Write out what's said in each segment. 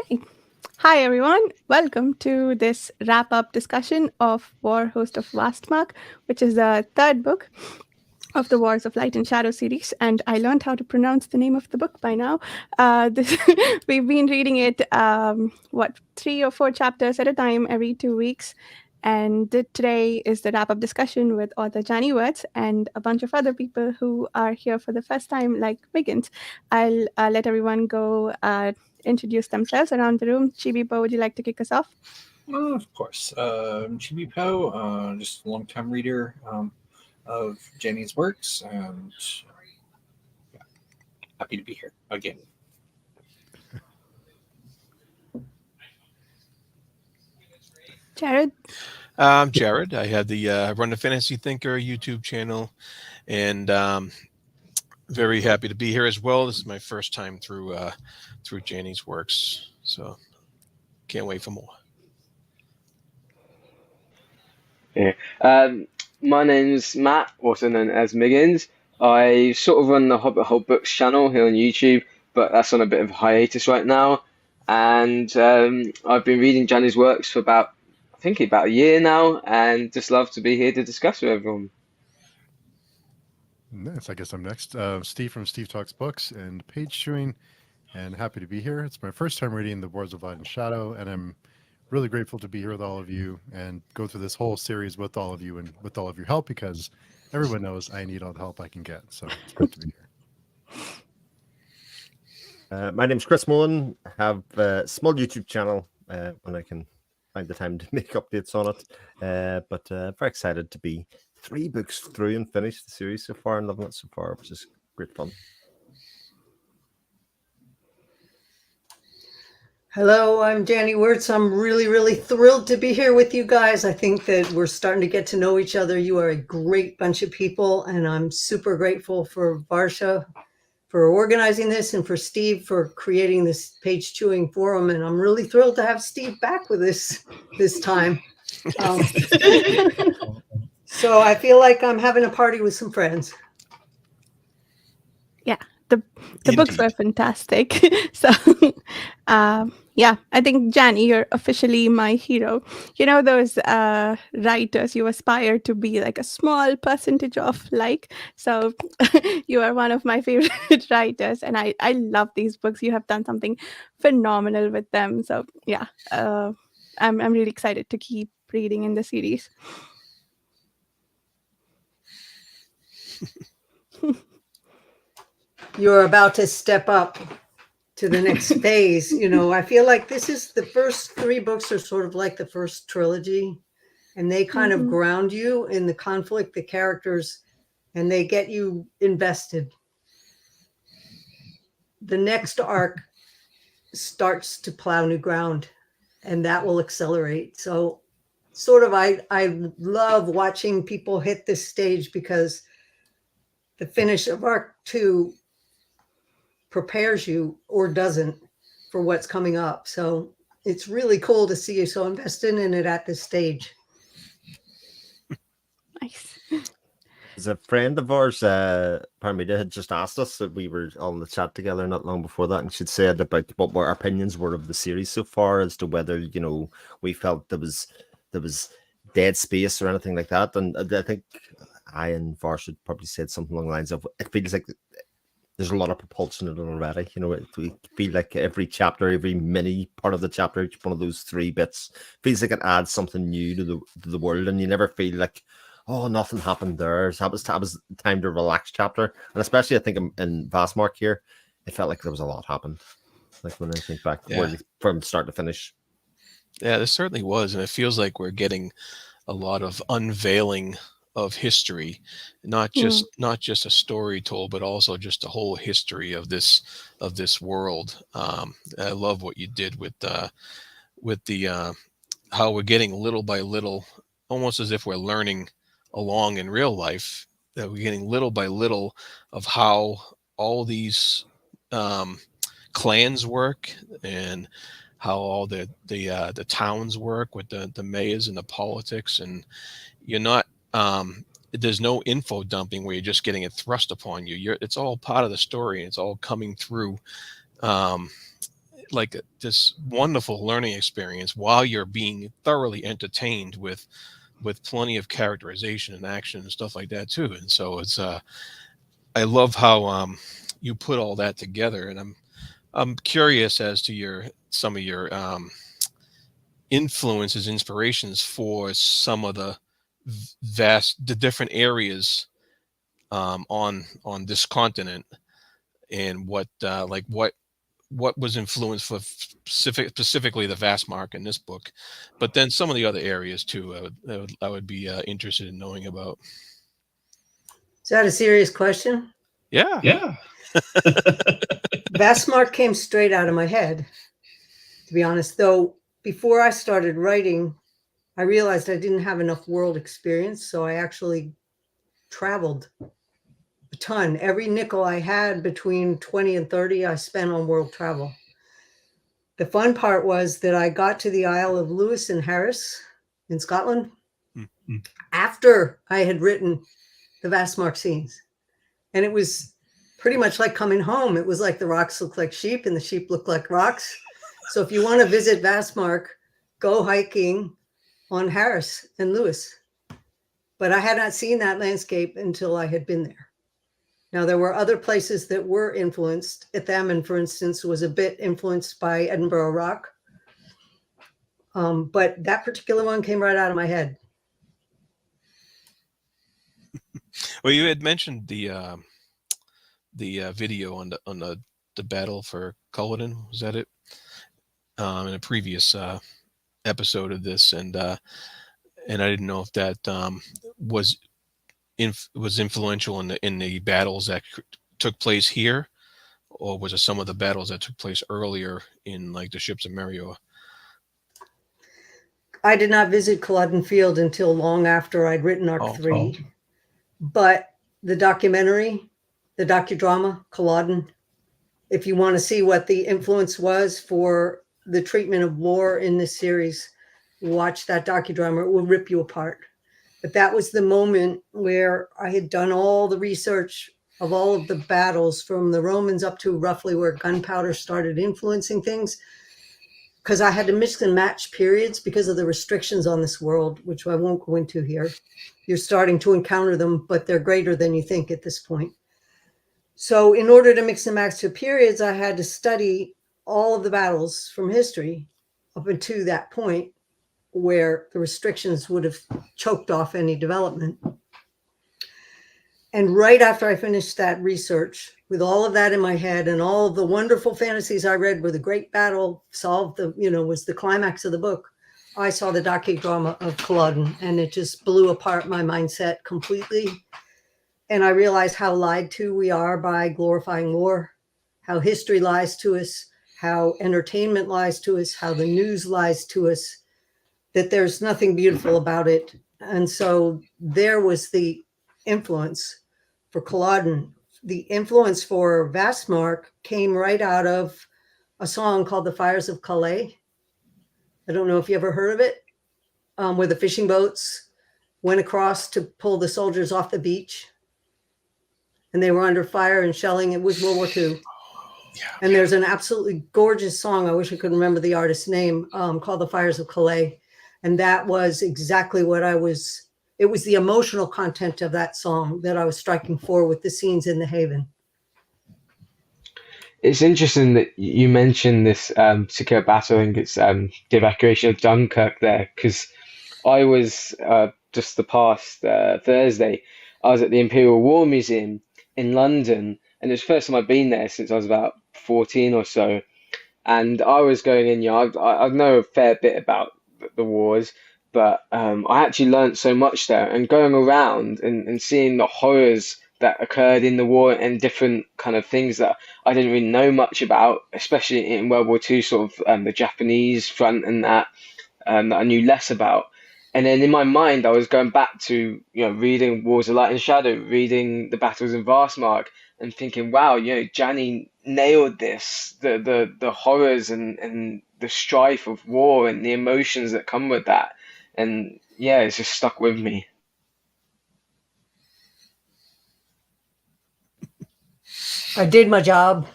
Okay. Hi, everyone. Welcome to this wrap up discussion of Warhost of Vastmark, which is the third book of the Wars of Light and Shadow series. And I learned how to pronounce the name of the book by now. We've been reading it, 3 or 4 chapters at a time every 2 weeks. And today is the wrap up discussion with author Janny Wurts and a bunch of other people who are here for the first time, like Wiggins. I'll let everyone go introduce themselves around the room. Chibi-Po, would you like to kick us off? Of course. Chibi Po, just a long time reader of Janny's works, and yeah, happy to be here again. Jared? I'm Jared. I have the run the Fantasy Thinker YouTube channel, and very happy to be here as well. This is my first time through Janny's works, so can't wait for more. Yeah. My name's Matt, also known as Miggins. I sort of run the Hobbit Whole Books channel here on YouTube, but that's on a bit of hiatus right now. And I've been reading Johnny's works for I think about a year now, and just love to be here to discuss with everyone. Nice. I guess I'm next. Steve from Steve Talks Books and Page Chewing, and happy to be here. It's my first time reading The Wars of Light and Shadow, and I'm really grateful to be here with all of you and go through this whole series with all of you and with all of your help, because everyone knows I need all the help I can get. So it's great to be here. My name's Chris Mullen. I have a small YouTube channel when I can find the time to make updates on it. But very excited to be 3 books through and finished the series so far and loving it so far, which is great fun. Hello, I'm Janny Wurts. I'm really, really thrilled to be here with you guys. I think that we're starting to get to know each other. You are a great bunch of people, and I'm super grateful for Varsha for organizing this and for Steve for creating this page chewing forum. And I'm really thrilled to have Steve back with us this time. So I feel like I'm having a party with some friends. Yeah, the books were fantastic. So yeah, I think Janny, you're officially my hero. You know those writers you aspire to be like a small percentage of, like, so you are one of my favorite writers, and I love these books. You have done something phenomenal with them. So yeah, I'm really excited to keep reading in the series. You're about to step up to the next phase. I feel like this is the first 3 books are sort of like the first trilogy, and they kind of ground you in the conflict, the characters, and they get you invested. The next arc starts to plow new ground, and that will accelerate. So sort of I love watching people hit this stage, because the finish of arc 2 prepares you or doesn't for what's coming up. So it's really cool to see you so invested in it at this stage. Nice. As a friend of ours, Parmita, had just asked us that we were all in the chat together not long before that, and she'd said about what our opinions were of the series so far, as to whether we felt there was dead space or anything like that. And I think I and Vars had probably said something along the lines of, it feels like there's a lot of propulsion in it already. We feel like every chapter, every mini part of the chapter, each one of those 3 bits feels like it adds something new to the world, and you never feel like, oh, nothing happened there. So that was time to relax chapter. And especially I think in Vastmark here, it felt like there was a lot happened. Like when I think back from start to finish. Yeah, this certainly was, and it feels like we're getting a lot of unveiling of history, not just a story told, but also just a whole history of this world. I love what you did with the how we're getting little by little, almost as if we're learning along in real life, that we're getting little by little of how all these clans work, and how all the towns work with the mayors and the politics, and you're not there's no info dumping where you're just getting it thrust upon you. It's all part of the story, and it's all coming through like this wonderful learning experience while you're being thoroughly entertained with plenty of characterization and action and stuff like that too. And so it's I love how you put all that together, and I'm curious as to some of your influences, inspirations for some of the different areas on this continent, and what was influenced for specifically the Vastmark in this book, but then some of the other areas too. I would be interested in knowing about. Is that a serious question? Yeah. Yeah. Vastmark came straight out of my head, to be honest. Though before I started writing, I realized I didn't have enough world experience, so I actually traveled a ton. Every nickel I had between 20 and 30, I spent on world travel. The fun part was that I got to the Isle of Lewis and Harris in Scotland after I had written the Vastmark scenes. And it was pretty much like coming home. It was like the rocks look like sheep and the sheep look like rocks. So if you want to visit Vastmark, go hiking on Harris and Lewis. But I had not seen that landscape until I had been there. Now, there were other places that were influenced. Ethaman, for instance, was a bit influenced by Edinburgh Rock. But that particular one came right out of my head. Well, you had mentioned the video on the battle for Culloden. Was that it? In a previous episode of this, and I didn't know if that was influential in the battles that took place here, or was it some of the battles that took place earlier in like the ships of Merioa? I did not visit Culloden Field until long after I'd written Arc 3, but the documentary, the docudrama, Culloden, if you want to see what the influence was for the treatment of war in this series, watch that docudrama. It will rip you apart. But that was the moment where I had done all the research of all of the battles from the Romans up to roughly where gunpowder started influencing things, because I had to mix and match periods because of the restrictions on this world, which I won't go into here. You're starting to encounter them, but they're greater than you think at this point. So in order to mix and match the periods, I had to study all of the battles from history up until that point where the restrictions would have choked off any development. And right after I finished that research, with all of that in my head and all of the wonderful fantasies I read where the great battle solved was the climax of the book, I saw the docudrama of Culloden, and it just blew apart my mindset completely. And I realized how lied to we are by glorifying war, how history lies to us, how entertainment lies to us, how the news lies to us, that there's nothing beautiful about it. And so there was the influence for Culloden. The influence for Vastmark came right out of a song called The Fires of Calais. I don't know if you ever heard of it, where the fishing boats went across to pull the soldiers off the beach. And they were under fire and shelling. It was World War II. And there's an absolutely gorgeous song, I wish I could remember the artist's name, called The Fires of Calais. And that was exactly what it was the emotional content of that song that I was striking for with the scenes in the Haven. It's interesting that you mentioned this particular battle. I think it's the evacuation of Dunkirk there, because I was just the past Thursday, I was at the Imperial War Museum in London, and it was the first time I'd been there since I was about 14 or so. And I was going in, I know a fair bit about the wars, but I actually learned so much there. And going around and seeing the horrors that occurred in the war and different kind of things that I didn't really know much about, especially in World War II, sort of the Japanese front and that I knew less about. And then in my mind, I was going back to, reading Wars of Light and Shadow, reading the battles in Vastmark, and thinking, wow, Janny nailed this, the horrors and the strife of war and the emotions that come with that. And yeah, it's just stuck with me. I did my job.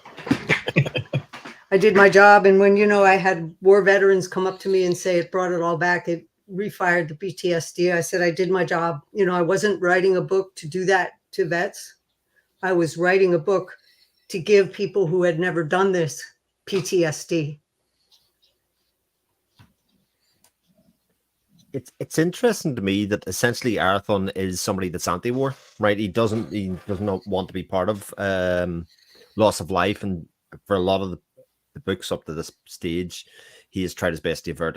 I did my job. And when, I had war veterans come up to me and say it brought it all back, it refired the PTSD. I said, I did my job. I wasn't writing a book to do that to vets. I was writing a book to give people who had never done this PTSD. It's interesting to me that essentially Arathon is somebody that's anti-war, right? He does not want to be part of loss of life, and for a lot of the books up to this stage, he has tried his best to avert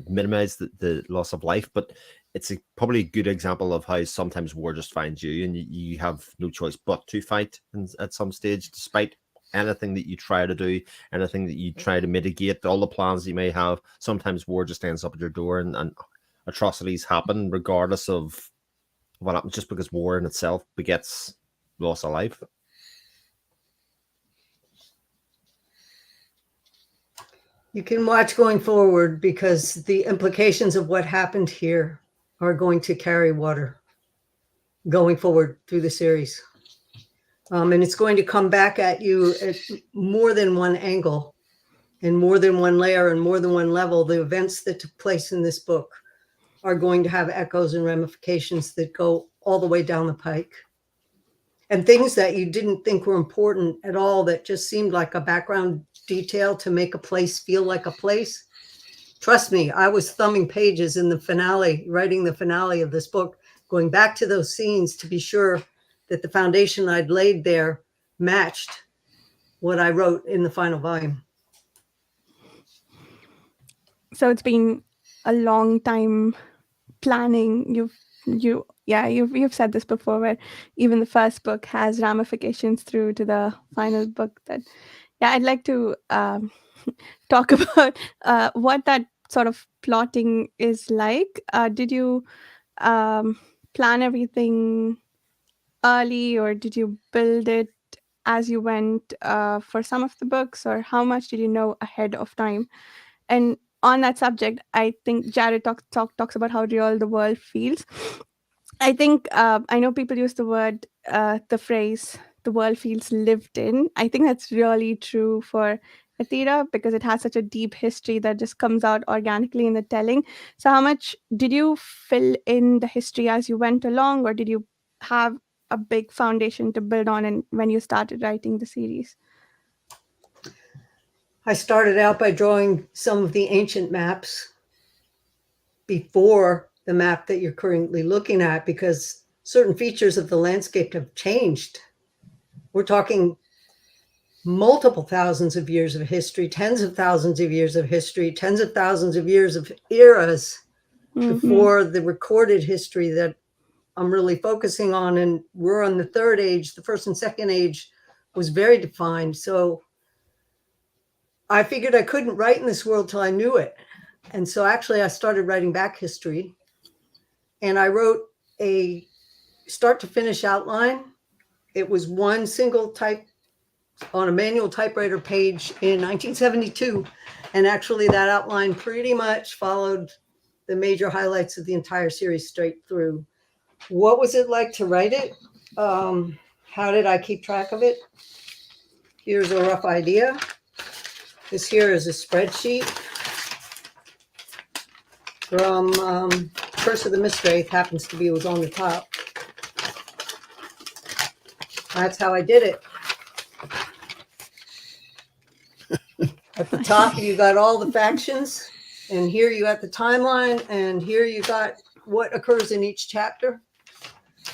minimize the loss of life. But it's probably a good example of how sometimes war just finds you, and you have no choice but to fight at some stage, despite anything that you try to do, anything that you try to mitigate, all the plans you may have. Sometimes war just ends up at your door, and atrocities happen regardless of what happens, just because war in itself begets loss of life. You can watch going forward, because the implications of what happened here are going to carry water going forward through the series. And it's going to come back at you at more than one angle and more than one layer and more than one level. The events that took place in this book are going to have echoes and ramifications that go all the way down the pike. And things that you didn't think were important at all, that just seemed like a background detail to make a place feel like a place. Trust me, I was thumbing pages in the finale, writing the finale of this book, going back to those scenes to be sure that the foundation I'd laid there matched what I wrote in the final volume. So it's been a long time planning. You've said this before, where even the first book has ramifications through to the final book. I'd like to talk about what that sort of plotting is like. Did you plan everything early, or did you build it as you went for some of the books, or how much did you know ahead of time? And on that subject, I think Jared talks about how real the world feels. I think I know people use the phrase, the world feels lived in. I think that's really true for Athena, because it has such a deep history that just comes out organically in the telling. So how much did you fill in the history as you went along, or did you have a big foundation to build on when you started writing the series? I started out by drawing some of the ancient maps before the map that you're currently looking at, because certain features of the landscape have changed. We're talking multiple thousands of years of history, tens of thousands of years of history, tens of thousands of years of eras before the recorded history that I'm really focusing on. And we're on the third age. The first and second age was very defined. So I figured I couldn't write in this world till I knew it. And so actually I started writing back history, and I wrote a start to finish outline. It was one single type on a manual typewriter page in 1972. And actually that outline pretty much followed the major highlights of the entire series straight through. What was it like to write it? How did I keep track of it? Here's a rough idea. This here is a spreadsheet from Curse of the Mistwraith. Happens to be was on the top. That's how I did it. At the top, you got all the factions, and here you got the timeline, and here you got what occurs in each chapter.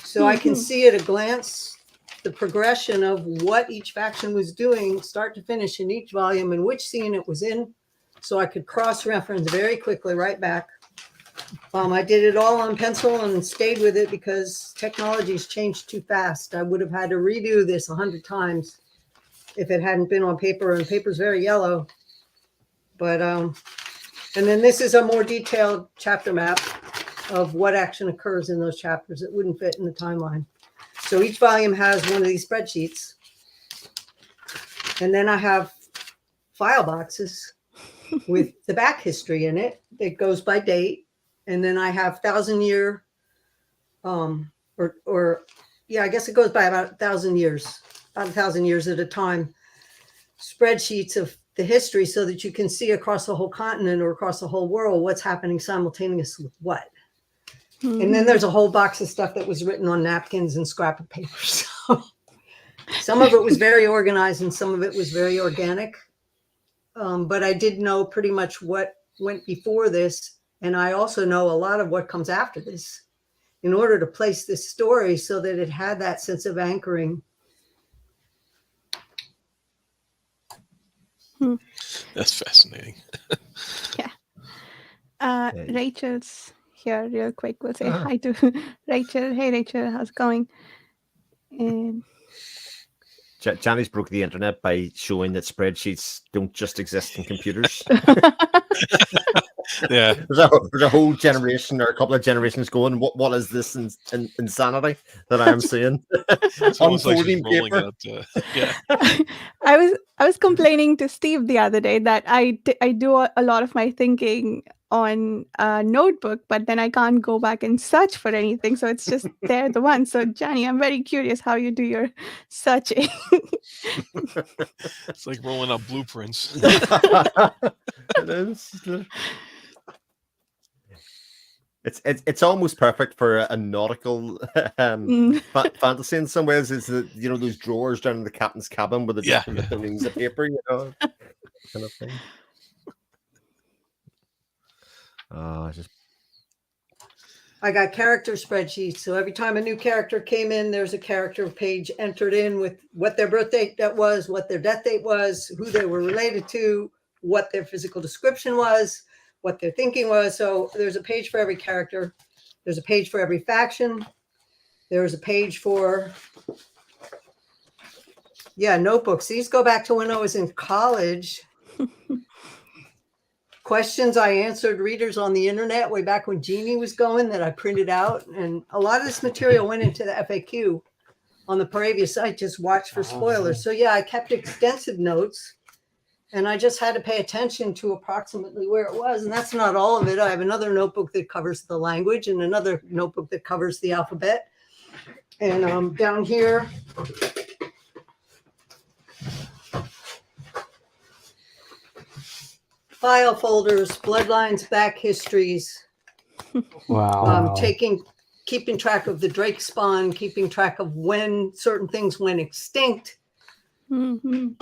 So I can see at a glance the progression of what each faction was doing, start to finish in each volume, and which scene it was in, so I could cross-reference very quickly right back. I did it all on pencil and stayed with it because technology's changed too fast. I would have had to redo this 100 times if it hadn't been on paper, and paper's very yellow. But and then this is a more detailed chapter map of what action occurs in those chapters that wouldn't fit in the timeline. So each volume has one of these spreadsheets. And then I have file boxes with the back history in it that goes by date. And then I have 1,000-year, I guess it goes by about 1,000 years, about 1,000 years at a time, spreadsheets of the history so that you can see across the whole continent or across the whole world what's happening simultaneously with what. And then there's a whole box of stuff that was written on napkins and scrap of paper. So some of it was very organized and some of it was very organic. But I did know pretty much what went before this. And I also know a lot of what comes after this in order to place this story so that it had that sense of anchoring. That's fascinating. Rachel's here real quick. We'll say hi to Rachel. Hey, Rachel, how's it going? And Janny's broke the internet by showing that spreadsheets don't just exist in computers. Yeah. There's a whole generation or a couple of generations going, what is this insanity that I am seeing? It's almost like she's Unfolding rolling paper. out. Yeah. I was complaining to Steve the other day that I do a lot of my thinking on a notebook, but then I can't go back and search for anything. So it's just there, the one. So Janny, I'm very curious how you do your searching. It's like rolling out blueprints. It is. It's almost perfect for a nautical fantasy in some ways. Is that, you know, those drawers down in the captain's cabin with the different reams of paper, you know, kind of thing. I got character spreadsheets. So every time a new character came in, there's a character page entered in with what their birth date was, what their death date was, who they were related to, what their physical description was, what their thinking was. So there's a page for every character. There's a page for every faction. There's a page for, notebooks. These go back to when I was in college. Questions I answered readers on the internet way back when Jeannie was going that I printed out. And a lot of this material went into the FAQ on the Paravia site. Just watch for spoilers. So yeah, I kept extensive notes and I just had to pay attention to approximately where it was. And that's not all of it. I have another notebook that covers the language and another notebook that covers the alphabet. And down here, file folders, bloodlines, back histories. Wow. Keeping track of the Drake spawn, keeping track of when certain things went extinct. Mm-hmm.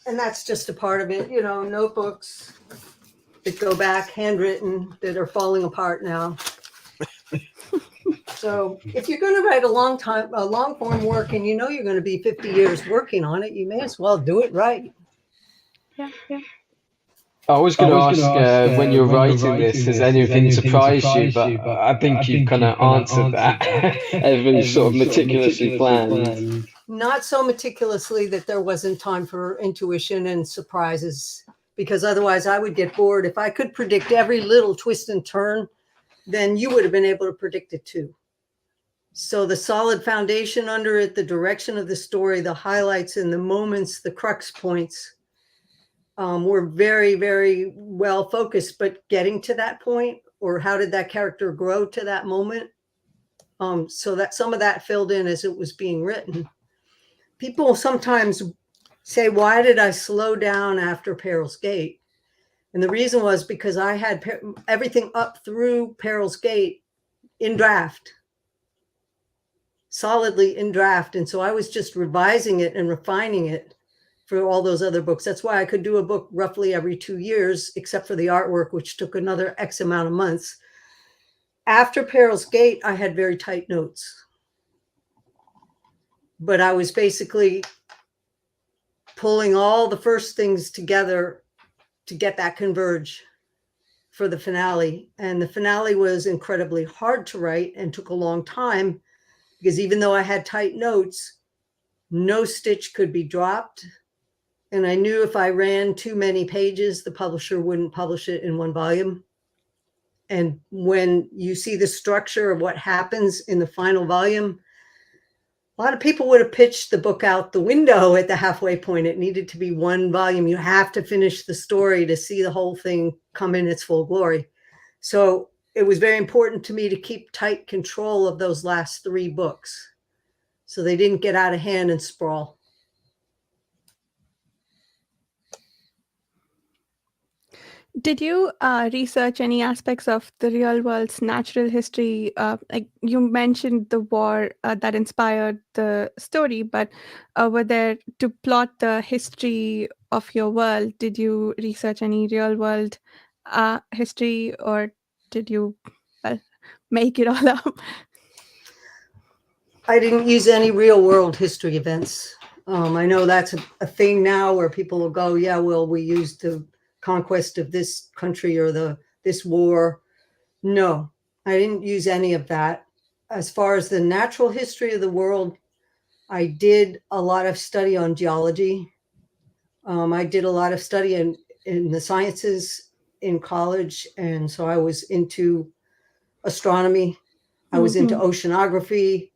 And that's just a part of it, you know, notebooks that go back, handwritten, that are falling apart now. So if you're going to write a long form work and you know you're going to be 50 years working on it, you may as well do it right. Yeah. I was going to ask, when you're writing this, has anything surprised you? But I think you've kind of answered that. Everything's sort of meticulously planned. Not so meticulously that there wasn't time for intuition and surprises, because otherwise I would get bored. If I could predict every little twist and turn, then you would have been able to predict it too. So the solid foundation under it, the direction of the story, the highlights and the moments, the crux points, were very, very well focused, but getting to that point, or how did that character grow to that moment? So that some of that filled in as it was being written. People sometimes say, why did I slow down after Peril's Gate? And the reason was because I had everything up through Peril's Gate in draft, solidly in draft. And so I was just revising it and refining it for all those other books. That's why I could do a book roughly every 2 years, except for the artwork, which took another X amount of months. After Peril's Gate, I had very tight notes. But I was basically pulling all the first things together to get that converge for the finale. And the finale was incredibly hard to write and took a long time, because even though I had tight notes, no stitch could be dropped. And I knew if I ran too many pages, the publisher wouldn't publish it in one volume. And when you see the structure of what happens in the final volume, a lot of people would have pitched the book out the window at the halfway point. It needed to be one volume. You have to finish the story to see the whole thing come in its full glory. So it was very important to me to keep tight control of those last 3 books so they didn't get out of hand and sprawl. Did you research any aspects of the real world's natural history? Like you mentioned the war that inspired the story, but were there to plot the history of your world? Did you research any real world history, or did you, well, make it all up? I didn't use any real world history events. I know that's a thing now where people will go, yeah, well, we used the conquest of this country or this war. No, I didn't use any of that. As far as the natural history of the world, I did a lot of study on geology. I did a lot of study in the sciences in college. And so I was into astronomy. I was into oceanography.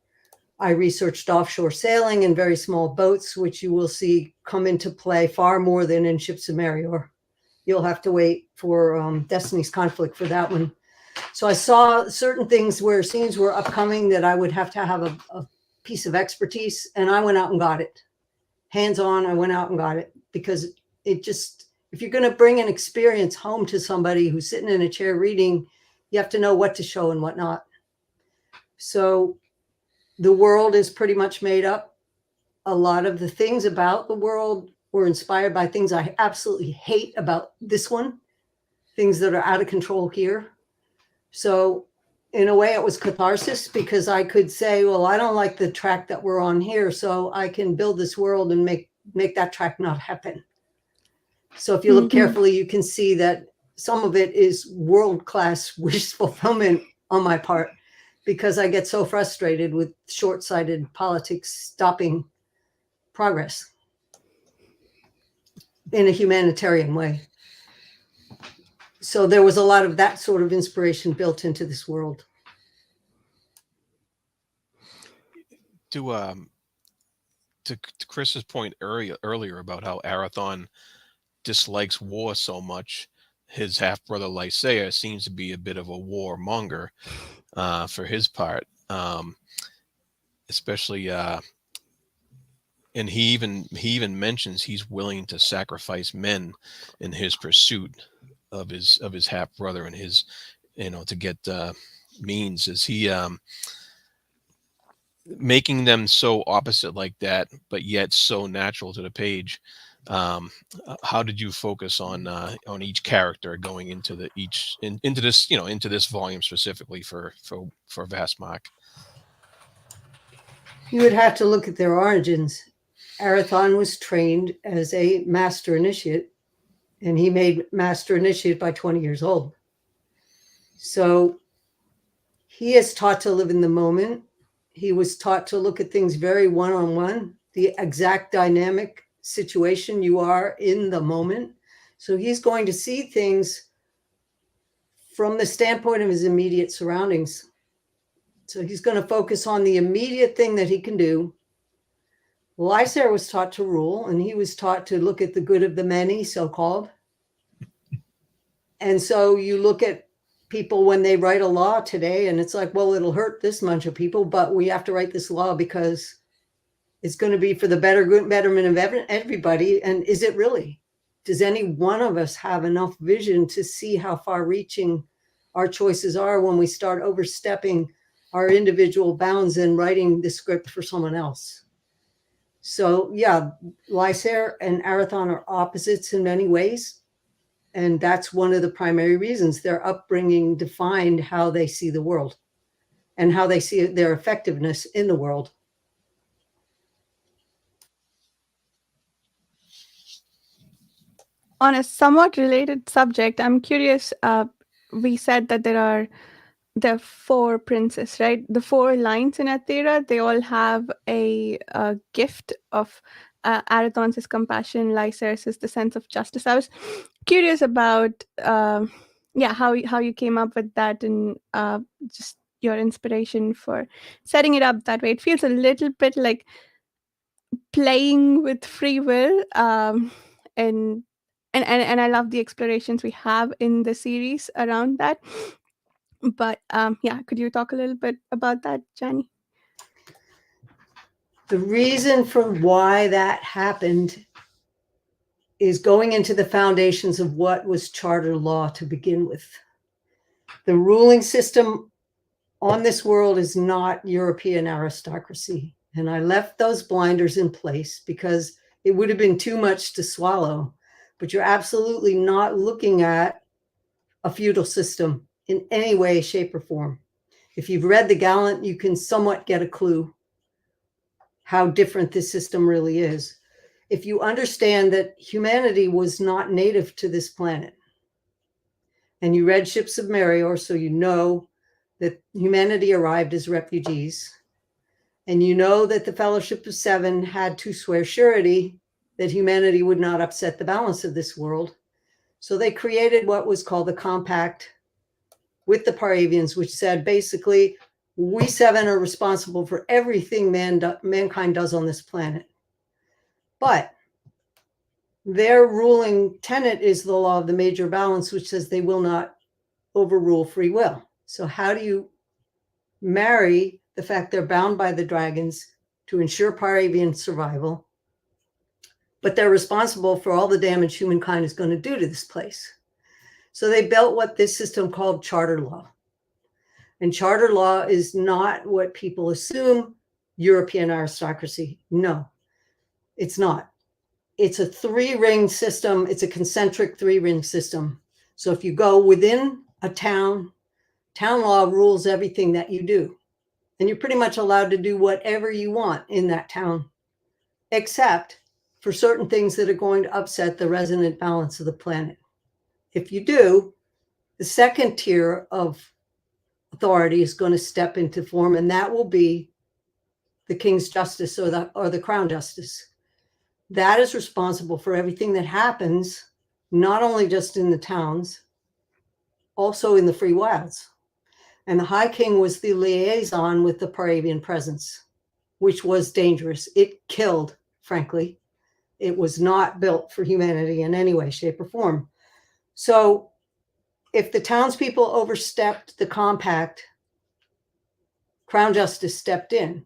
I researched offshore sailing in very small boats, which you will see come into play far more than in ships of Marior. You'll have to wait for Destiny's Conflict for that one. So I saw certain things where scenes were upcoming that I would have to have a piece of expertise, and I went out and got it. Hands on, I went out and got it, because it just, if you're going to bring an experience home to somebody who's sitting in a chair reading, you have to know what to show and what not. So the world is pretty much made up. A lot of the things about the world were inspired by things I absolutely hate about this one, things that are out of control here. So in a way it was catharsis, because I could say, well, I don't like the track that we're on here, so I can build this world and make that track not happen. So if you look carefully, you can see that some of it is world-class wish fulfillment on my part, because I get so frustrated with short-sighted politics stopping progress in a humanitarian way. So there was a lot of that sort of inspiration built into this world. To Chris's point earlier about how Arathon dislikes war so much, his half brother Lysaea seems to be a bit of a warmonger for his part, especially. And he even mentions he's willing to sacrifice men in his pursuit of his half brother and his, to get means. Is he making them so opposite like that, but yet so natural to the page? How did you focus on each character going into this volume specifically for Vastmark? You would have to look at their origins. Arathon was trained as a master initiate, and he made master initiate by 20 years old. So he is taught to live in the moment. He was taught to look at things very one-on-one, the exact dynamic situation you are in the moment. So he's going to see things from the standpoint of his immediate surroundings. So he's going to focus on the immediate thing that he can do. Lysair was taught to rule, and he was taught to look at the good of the many, so-called. And so you look at people when they write a law today, and it's like, well, it'll hurt this bunch of people, but we have to write this law because it's going to be for the betterment of everybody. And is it really? Does any one of us have enough vision to see how far-reaching our choices are when we start overstepping our individual bounds and writing the script for someone else? So yeah, Lysair and Arathon are opposites in many ways. And that's one of the primary reasons their upbringing defined how they see the world and how they see their effectiveness in the world. On a somewhat related subject, I'm curious. We said that there are 4 princes, right? The 4 lines in Athera, they all have a gift of Arathon's is compassion, Lysair's is the sense of justice. I was curious about how you came up with that, and just your inspiration for setting it up that way. It feels a little bit like playing with free will, and I love the explorations we have in the series around that. But could you talk a little bit about that, Janny? The reason for why that happened is going into the foundations of what was charter law to begin with. The ruling system on this world is not European aristocracy. And I left those blinders in place because it would have been too much to swallow. But you're absolutely not looking at a feudal system in any way, shape, or form. If you've read The Gallant, you can somewhat get a clue how different this system really is. If you understand that humanity was not native to this planet, and you read Ships of Marior, so you know that humanity arrived as refugees, and you know that the Fellowship of Seven had to swear surety that humanity would not upset the balance of this world. So they created what was called the Compact with the Paravians, which said basically, we seven are responsible for everything mankind does on this planet. But their ruling tenet is the law of the major balance, which says they will not overrule free will. So how do you marry the fact they're bound by the dragons to ensure Paravian survival, but they're responsible for all the damage humankind is going to do to this place? So they built what this system called charter law. And charter law is not what people assume European aristocracy. No, it's not. It's a three-ring system. It's a concentric three-ring system. So if you go within a town, town law rules everything that you do. And you're pretty much allowed to do whatever you want in that town, except for certain things that are going to upset the resonant balance of the planet. If you do, the second tier of authority is going to step into form, and that will be the King's Justice or the Crown Justice. That is responsible for everything that happens, not only just in the towns, also in the free wilds. And the High King was the liaison with the Paravian presence, which was dangerous. It killed, frankly. It was not built for humanity in any way, shape, or form. So if the townspeople overstepped the compact, Crown Justice stepped in.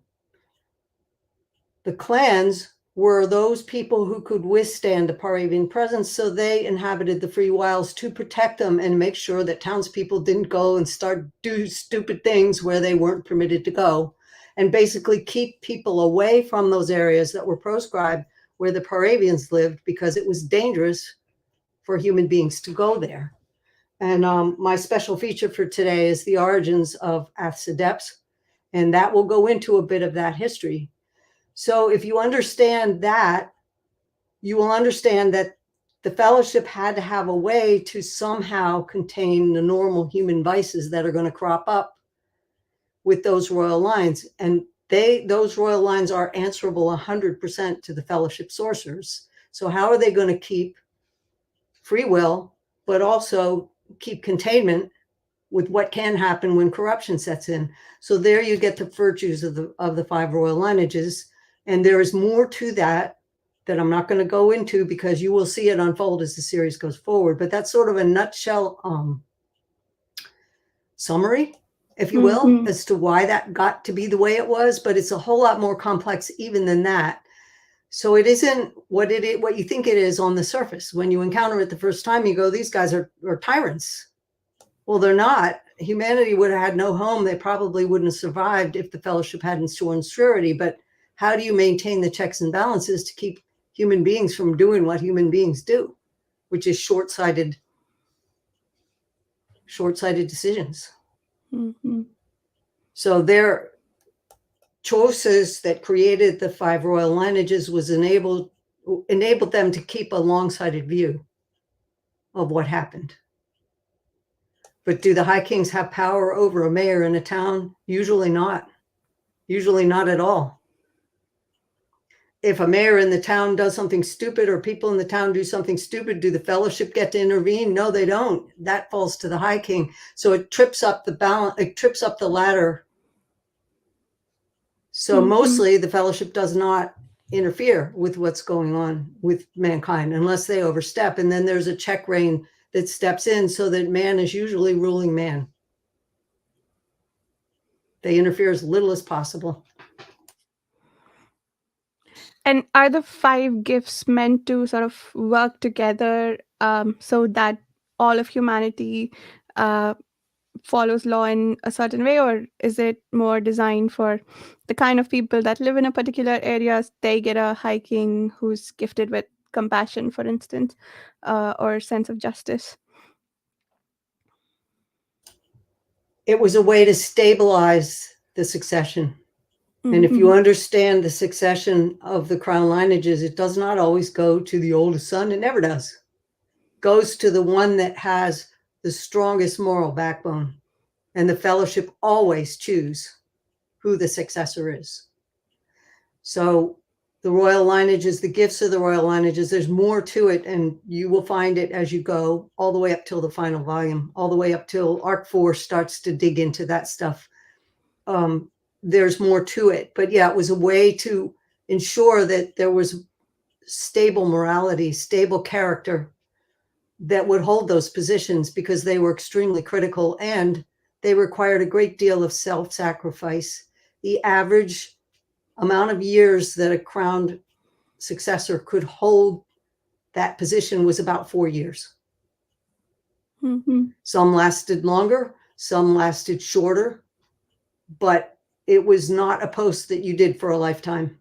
The clans were those people who could withstand the Paravian presence, so they inhabited the free wilds to protect them and make sure that townspeople didn't go and do stupid things where they weren't permitted to go, and basically keep people away from those areas that were proscribed where the Paravians lived, because it was dangerous for human beings to go there. And my special feature for today is the origins of Athsedeps, and that will go into a bit of that history. So if you understand that, you will understand that the Fellowship had to have a way to somehow contain the normal human vices that are going to crop up with those royal lines. And those royal lines are answerable 100% to the Fellowship sorcerers. So how are they going to keep free will, but also keep containment with what can happen when corruption sets in? So there you get the virtues of the five royal lineages. And there is more to that I'm not going to go into, because you will see it unfold as the series goes forward. But that's sort of a nutshell summary, if you will, as to why that got to be the way it was. But it's a whole lot more complex even than that. So it isn't what you think it is on the surface. When you encounter it the first time, you go, these guys are tyrants. Well, they're not. Humanity would have had no home. They probably wouldn't have survived if the Fellowship hadn't sworn surety. But how do you maintain the checks and balances to keep human beings from doing what human beings do, which is short-sighted decisions? Mm-hmm. So their choices that created the five royal lineages was enabled them to keep a long-sighted view of what happened. But do the High Kings have power over a mayor in a town? Usually not. Usually not at all. If a mayor in the town does something stupid, or people in the town do something stupid, do the Fellowship get to intervene? No, they don't. That falls to the High King. So it trips up the balance. It trips up the ladder. So mostly the Fellowship does not interfere with what's going on with mankind unless they overstep. And then there's a check rein that steps in, so that man is usually ruling man. They interfere as little as possible. And are the 5 gifts meant to sort of work together so that all of humanity follows law in a certain way, or is it more designed for the kind of people that live in a particular area? They get a high king who's gifted with compassion, for instance, or sense of justice. It was a way to stabilize the succession. And if you understand the succession of the crown lineages, it does not always go to the oldest son. It never does. It goes to the one that has the strongest moral backbone. And the fellowship always choose who the successor is. So the royal lineages, the gifts of the royal lineages, there's more to it, and you will find it as you go all the way up till the final volume, all the way up till Arc 4 starts to dig into that stuff. There's more to it. But yeah, it was a way to ensure that there was stable morality, stable character that would hold those positions, because they were extremely critical and they required a great deal of self-sacrifice. The average amount of years that a crowned successor could hold that position was about 4 years. Some lasted longer, some lasted shorter, but it was not a post that you did for a lifetime.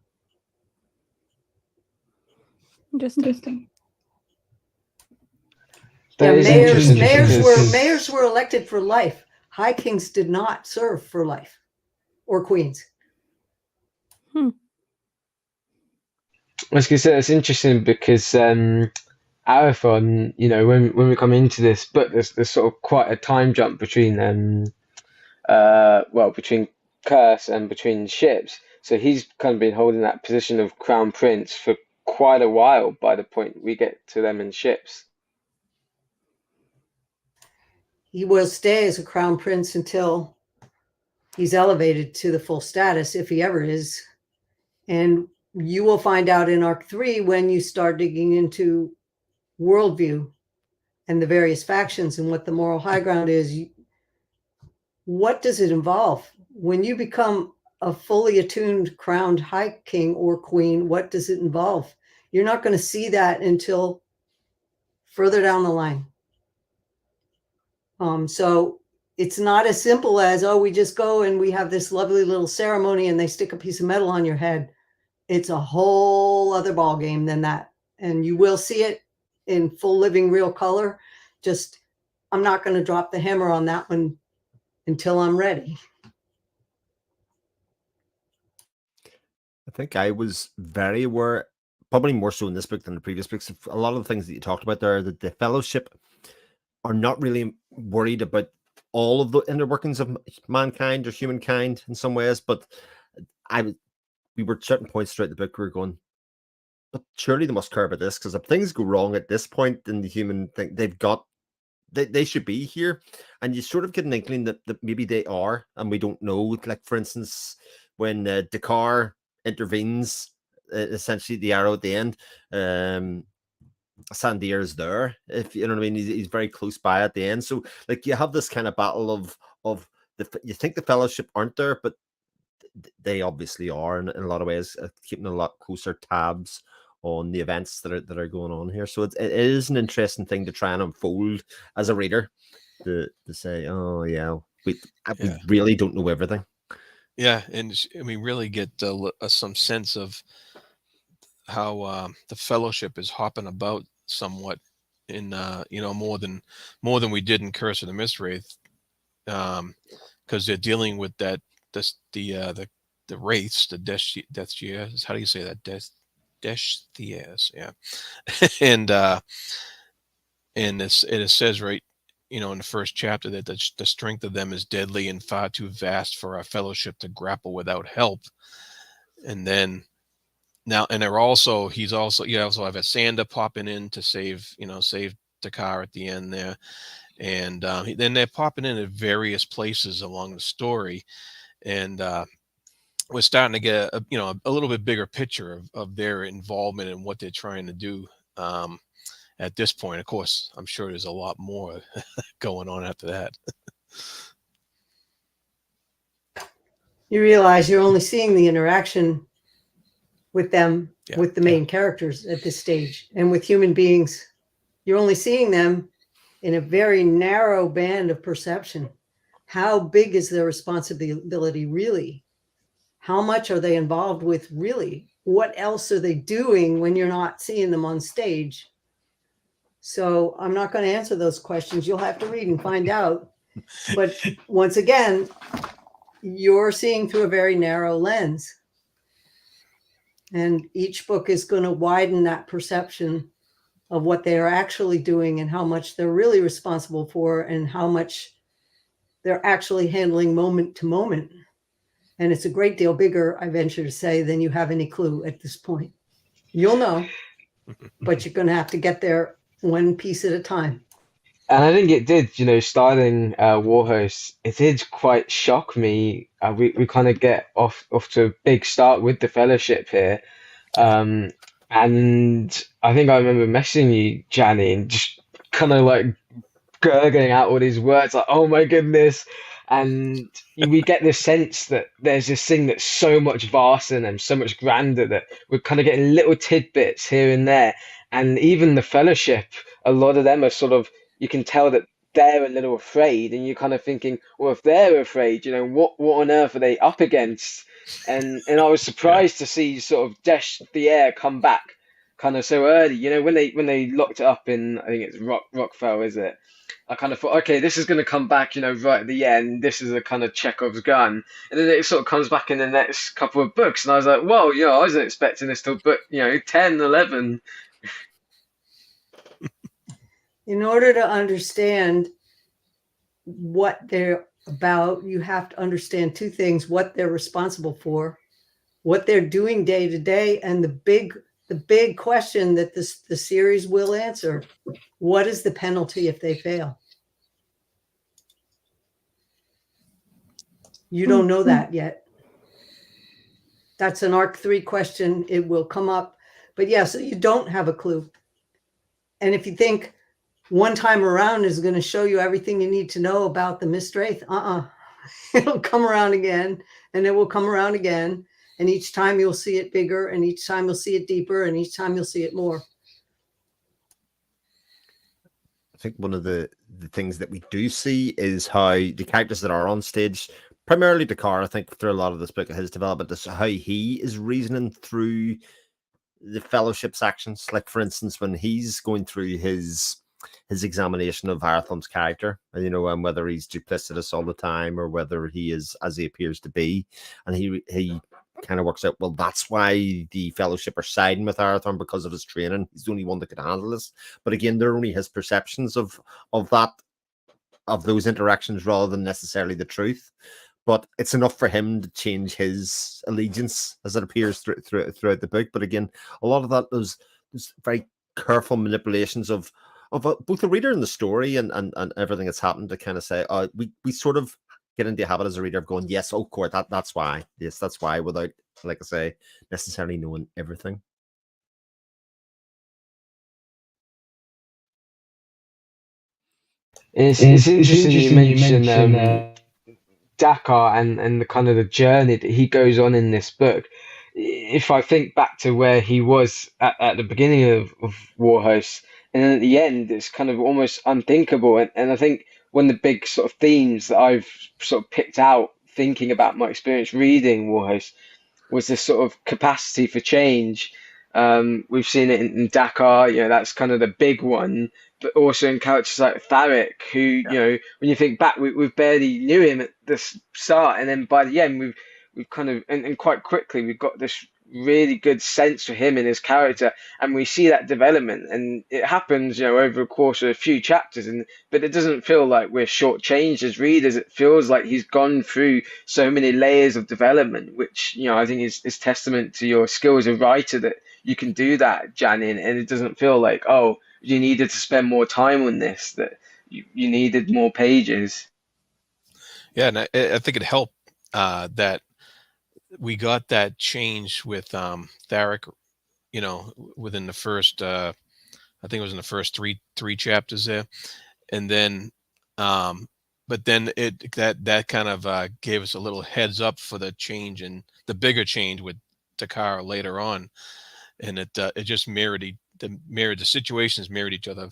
Interesting. Yeah, That is interesting because mayors were elected for life. High kings did not serve for life, or queens. I was going to say it's interesting because Arathon, you know, when we come into this book, there's sort of quite a time jump between between Curse and between ships. So he's kind of been holding that position of crown prince for quite a while by the point we get to them in ships. He will stay as a crown prince until he's elevated to the full status, if he ever is. And you will find out in Arc 3, when you start digging into worldview and the various factions and what the moral high ground is, what does it involve? When you become a fully attuned crowned high king or queen, what does it involve? You're not going to see that until further down the line. So it's not as simple as, oh, we just go and we have this lovely little ceremony and they stick a piece of metal on your head. It's a whole other ball game than that. And you will see it in full living real color. Just, I'm not going to drop the hammer on that one until I'm ready. I think I was very aware, probably more so in this book than the previous books, of a lot of the things that you talked about there, that the Fellowship are not really worried about all of the inner workings of mankind or humankind in some ways, but we were at certain points throughout the book we were going, but surely they must care about this, because if things go wrong at this point in the human thing, they should be here. And you sort of get an inkling that maybe they are, and we don't know. Like, for instance, when Dakar intervenes, essentially the arrow at the end, Sandir is there, if you know what I mean. He's very close by at the end. So like, you have this kind of battle of you think the Fellowship aren't there, but they obviously are in a lot of ways, keeping a lot closer tabs on the events that are going on here. So it is an interesting thing to try and unfold as a reader, to say, oh yeah, we really don't know everything. Yeah, and we really get some sense of how the Fellowship is hopping about somewhat in more than we did in Curse of the Mistwraith, because they're dealing with the wraiths, the Deathshears. How do you say that? Deathshears, yeah. And it says right, in the first chapter, that the strength of them is deadly and far too vast for our Fellowship to grapple without help. And then now, and you also have a Sander popping in to save Dakar at the end there, and then they're popping in at various places along the story, and we're starting to get a little bit bigger picture of their involvement and what they're trying to do at this point. Of course, I'm sure there's a lot more going on after that. You realize you're only seeing the interaction with them, with the main characters at this stage. And with human beings, you're only seeing them in a very narrow band of perception. How big is their responsibility really? How much are they involved with really? What else are they doing when you're not seeing them on stage? So I'm not going to answer those questions. You'll have to read and find out. But once again, you're seeing through a very narrow lens. And each book is going to widen that perception of what they are actually doing and how much they're really responsible for and how much they're actually handling moment to moment. And it's a great deal bigger, I venture to say, than you have any clue at this point. You'll know, but you're going to have to get there one piece at a time. And I think it did, starting Warhost, it did quite shock me. We kind of get off to a big start with the Fellowship here. And I think I remember messaging you, Janny, and just kind of like gurgling out all these words, like, oh my goodness. And we get this sense that there's this thing that's so much vaster and so much grander that we're kind of getting little tidbits here and there. And even the Fellowship, a lot of them are sort of, you can tell that they're a little afraid, and you're kind of thinking, well, if they're afraid, what on earth are they up against? And I was surprised to see sort of Desh the Air come back kind of so early. When they locked it up in, I think it's Rockfell, is it? I kind of thought, okay, this is going to come back, right at the end. This is a kind of Chekhov's gun. And then it sort of comes back in the next couple of books. And I was like, whoa, I wasn't expecting this till book, 10, 11. In order to understand what they're about, you have to understand two things: what they're responsible for, what they're doing day to day, and the big question that the series will answer: what is the penalty if they fail? You don't know that yet. That's an Arc 3 question. It will come up. But yeah, so you don't have a clue. And if you think one time around is going to show you everything you need to know about the Mist Wraith, it'll come around again, and it will come around again. And each time you'll see it bigger, and each time you'll see it deeper, and each time you'll see it more. I think one of the things that we do see is how the characters that are on stage, primarily Dakar, I think through a lot of this book, his development is how he is reasoning through the Fellowship's actions. Like, for instance, when he's going through his examination of Arathom's character, and whether he's duplicitous all the time or whether he is as he appears to be, and he kind of works out, well, that's why the Fellowship are siding with Arathorn, because of his training. He's the only one that could handle this. But again, they're only his perceptions of those interactions rather than necessarily the truth. But it's enough for him to change his allegiance as it appears throughout the book. But again, a lot of that those very careful manipulations of both the reader and the story and everything that's happened to kind of say, we sort of get into the habit as a reader of going, yes, oh, court, that's why. Yes, that's why, without, like I say, necessarily knowing everything. It's interesting you mention Dakar and the kind of the journey that he goes on in this book. If I think back to where he was at the beginning of Warhost, and then at the end, it's kind of almost unthinkable. And I think one of the big sort of themes that I've sort of picked out thinking about my experience reading Warhost was this sort of capacity for change. We've seen it in Dakar, that's kind of the big one, but also in characters like Tharic, who, when you think back, we barely knew him at the start, and then by the end, we've kind of, and quite quickly, we've got this really good sense for him and his character, and we see that development, and it happens, over the course of a few chapters, but it doesn't feel like we're shortchanged as readers. It feels like he's gone through so many layers of development, which, I think is testament to your skill as a writer, that you can do that, Janny, and it doesn't feel like, oh, you needed to spend more time on this, that you needed more pages. Yeah, and I think it helped that we got that change with Tharic, within the first, I think it was in the first three chapters there, and then, but then that kind of gave us a little heads up for the change, and the bigger change with Takara later on, and it just the situations mirrored each other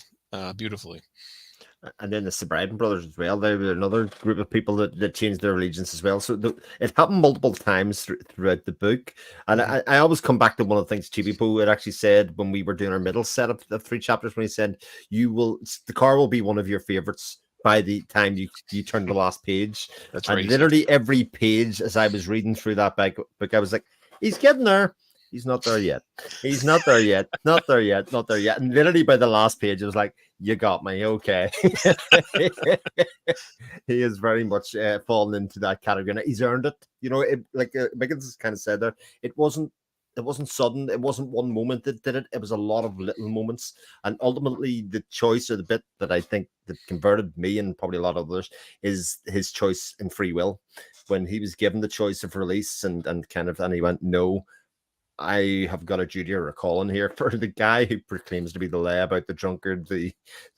beautifully. And then the Sobriety brothers as well. They were another group of people that changed their allegiance as well. So it happened multiple times throughout the book. And I always come back to one of the things Chibi Poo had actually said when we were doing our middle set of 3 chapters, when he said, the car will be one of your favorites by the time you turn the last page. That's and right. Literally every page as I was reading through that book, I was like, he's getting there. He's not there yet. He's not there yet. Not there yet. Not there yet. And literally by the last page, it was like, you got me. Okay. He is very much fallen into that category. And he's earned it. You know, like Miggins kind of said there, it wasn't sudden. It wasn't one moment that did it. It was a lot of little moments. And ultimately, the choice, or the bit that I think that converted me and probably a lot of others, is his choice in free will. When he was given the choice of release and he went, no, I have got a duty or a calling here for the guy who proclaims to be the layabout, the drunkard, the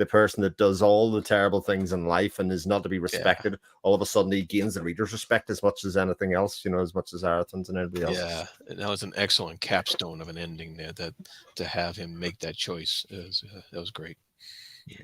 person that does all the terrible things in life and is not to be respected. Yeah. All of a sudden, he gains the reader's respect as much as anything else, you know, as much as Arathon's and everybody else. Yeah, and that was an excellent capstone of an ending there. That to have him make that choice that was great.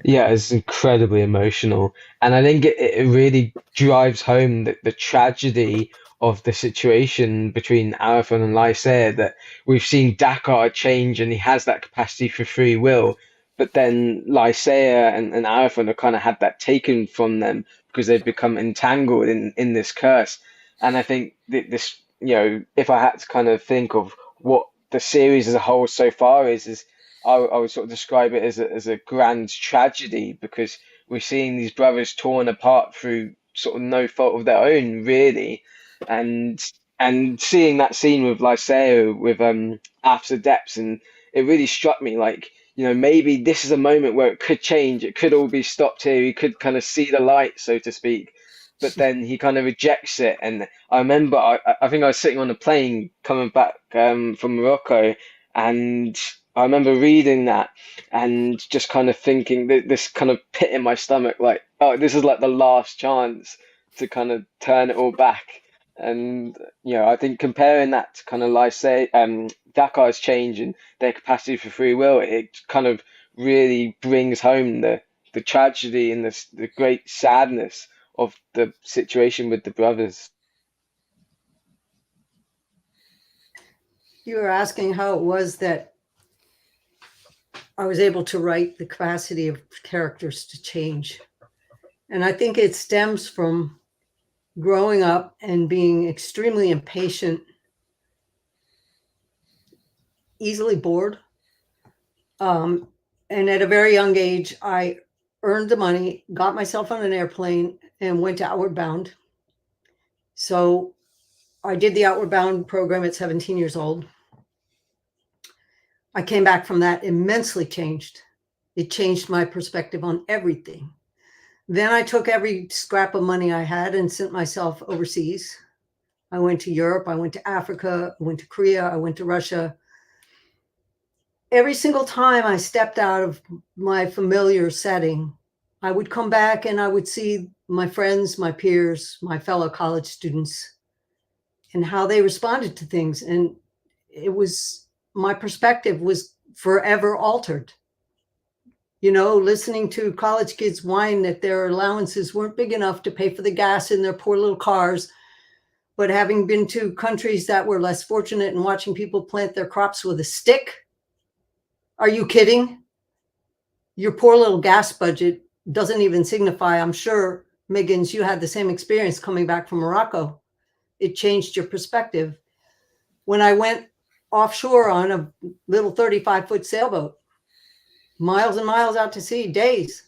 Yeah, it's incredibly emotional, and I think it really drives home the tragedy of the situation between Arathon and Lysaea, that we've seen Dakar change and he has that capacity for free will, but then Lysaea and Arathon have kind of had that taken from them because they've become entangled in this curse. And I think this, you know, if I had to kind of think of what the series as a whole so far is I would sort of describe it as a grand tragedy, because we're seeing these brothers torn apart through sort of no fault of their own, really. And seeing that scene with Lysaea with After Depths, and it really struck me like, you know, maybe this is a moment where it could change. It could all be stopped here. He could kind of see the light, so to speak. But then he kind of rejects it. And I remember, I think I was sitting on a plane coming back from Morocco, and I remember reading that and just kind of thinking this kind of pit in my stomach, like, oh, this is like the last chance to kind of turn it all back. And, you know, I think comparing that to kind of Dakar's change and their capacity for free will, it kind of really brings home the tragedy and the great sadness of the situation with the brothers. You were asking how it was that I was able to write the capacity of characters to change. And I think it stems from growing up and being extremely impatient, easily bored. And at a very young age, I earned the money, got myself on an airplane, and went to Outward Bound. So I did the Outward Bound program at 17 years old. I came back from that immensely changed. It changed my perspective on everything. Then I took every scrap of money I had and sent myself overseas. I went to Europe, I went to Africa, I went to Korea, I went to Russia. Every single time I stepped out of my familiar setting, I would come back and I would see my friends, my peers, my fellow college students, and how they responded to things. And my perspective was forever altered. You know, listening to college kids whine that their allowances weren't big enough to pay for the gas in their poor little cars, but having been to countries that were less fortunate and watching people plant their crops with a stick. Are you kidding? Your poor little gas budget doesn't even signify. I'm sure, Miggins, you had the same experience coming back from Morocco. It changed your perspective. When I went offshore on a little 35-foot sailboat, miles and miles out to sea, days,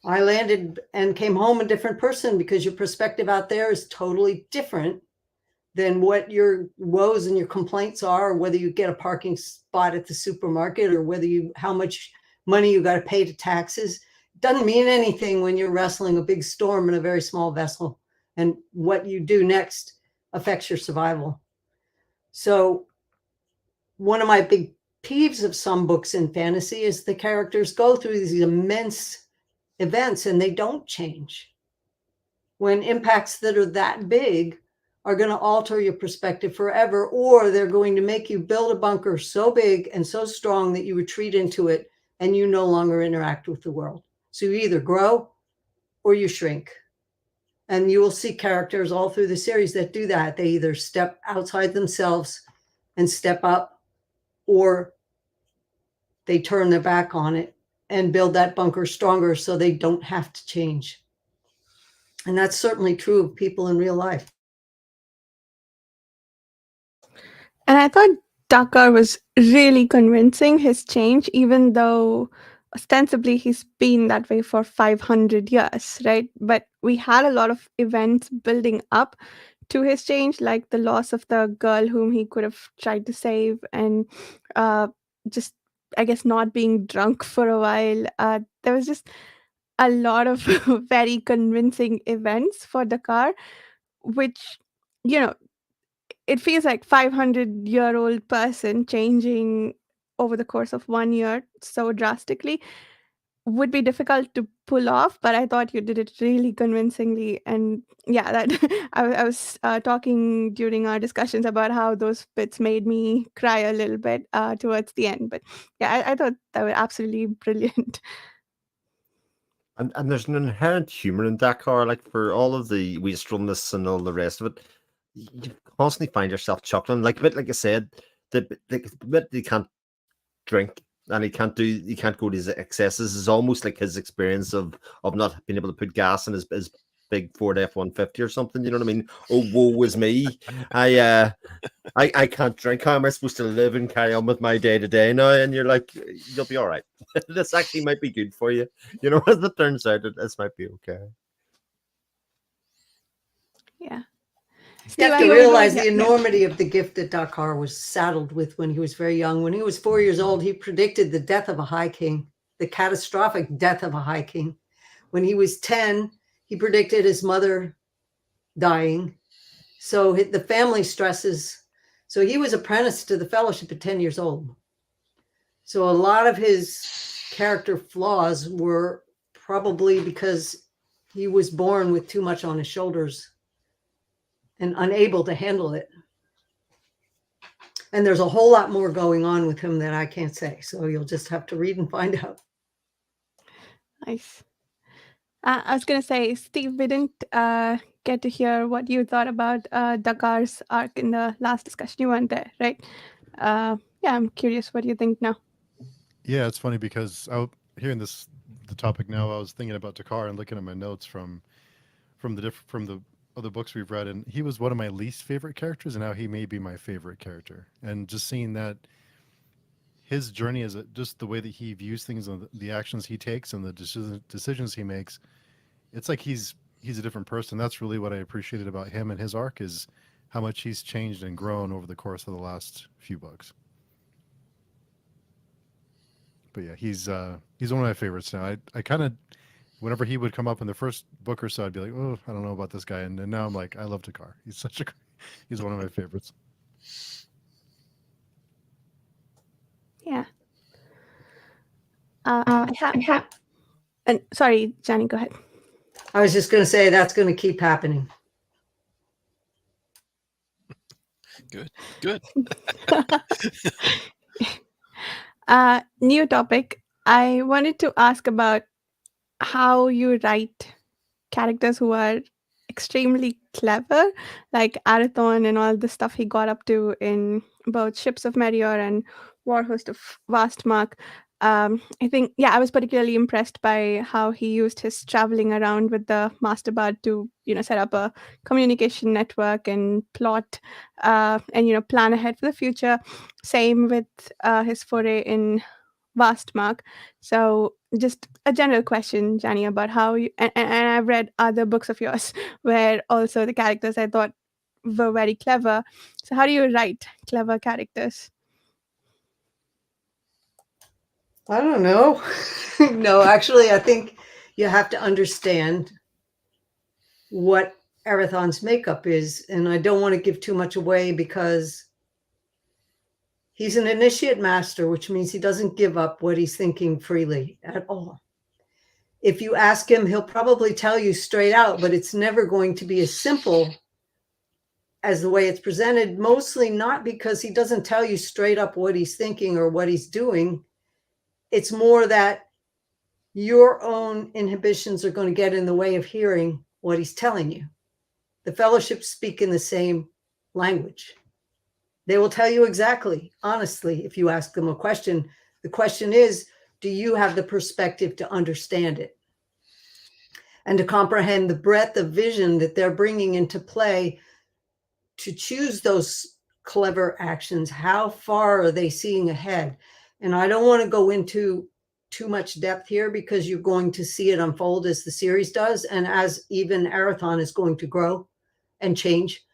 I landed and came home a different person, because your perspective out there is totally different than what your woes and your complaints are, or whether you get a parking spot at the supermarket, or how much money you got to pay to taxes. It doesn't mean anything when you're wrestling a big storm in a very small vessel, and what you do next affects your survival. So one of my big peeves of some books in fantasy is the characters go through these immense events and they don't change. When impacts that are that big are going to alter your perspective forever, or they're going to make you build a bunker so big and so strong that you retreat into it and you no longer interact with the world. So you either grow or you shrink. And you will see characters all through the series that do that. They either step outside themselves and step up, or they turn their back on it and build that bunker stronger so they don't have to change. And that's certainly true of people in real life. And I thought Tucker was really convincing, his change, even though ostensibly he's been that way for 500 years, right? But we had a lot of events building up to his change, like the loss of the girl whom he could have tried to save, and just, I guess, not being drunk for a while. There was just a lot of very convincing events for Dakar, which, you know, it feels like 500-year-old person changing over the course of 1 year so drastically would be difficult to pull off, but I thought you did it really convincingly. And yeah, that I was talking during our discussions about how those bits made me cry a little bit towards the end. But yeah, I thought that was absolutely brilliant. And there's an inherent humor in Dakar, like for all of the wastrelness and all the rest of it, you constantly find yourself chuckling. Like a bit like I said, the bit you can't drink and he can't go to his excesses is almost like his experience of not being able to put gas in his big Ford F-150 or something. You know what I mean? Oh, woe is me! I can't drink. How am I supposed to live and carry on with my day to day now? And you're like, you'll be all right. This actually might be good for you. You know, as it turns out, this might be okay. Yeah. You have to realize the enormity of the gift that Dakar was saddled with when he was very young. When he was 4 years old, he predicted the death of a high king, the catastrophic death of a high king. When he was 10, he predicted his mother dying. So the family stresses. So he was apprenticed to the fellowship at 10 years old. So a lot of his character flaws were probably because he was born with too much on his shoulders and unable to handle it. And there's a whole lot more going on with him that I can't say. So you'll just have to read and find out. Nice. I was going to say, Steve, we didn't get to hear what you thought about Dakar's arc in the last discussion. You weren't there, right? Yeah, I'm curious what you think now. Yeah, it's funny because hearing the topic now, I was thinking about Dakar and looking at my notes from the other books we've read, and he was one of my least favorite characters, and now he may be my favorite character. And just seeing that his journey is just the way that he views things and the actions he takes and the decisions he makes, it's like he's a different person. That's really what I appreciated about him and his arc, is how much he's changed and grown over the course of the last few books. But yeah, he's one of my favorites now. I kind of, whenever he would come up in the first book or so, I'd be like, oh, I don't know about this guy. And now I'm like, I love Dakar. He's one of my favorites. Yeah. And sorry, Janny, go ahead. I was just going to say that's going to keep happening. Good. New topic. I wanted to ask about how you write characters who are extremely clever, like Arathon and all the stuff he got up to in both Ships of Meteor and Warhost of Vastmark. I think, I was particularly impressed by how he used his traveling around with the Masterbard to, set up a communication network and plot and, plan ahead for the future. Same with his foray in Vastmark. So just a general question, Janny, about how you, and I've read other books of yours where also the characters I thought were very clever. So how do you write clever characters? I don't know. No, actually, I think you have to understand what Arathon's makeup is. And I don't want to give too much away because he's an initiate master, which means he doesn't give up what he's thinking freely at all. If you ask him, he'll probably tell you straight out, but it's never going to be as simple as the way it's presented, mostly not because he doesn't tell you straight up what he's thinking or what he's doing. It's more that your own inhibitions are going to get in the way of hearing what he's telling you. The fellowships speak in the same language. They will tell you exactly, honestly, if you ask them a question. The question is, do you have the perspective to understand it and to comprehend the breadth of vision that they're bringing into play to choose those clever actions? How far are they seeing ahead? And I don't want to go into too much depth here because you're going to see it unfold as the series does, and as even Arathon is going to grow and change.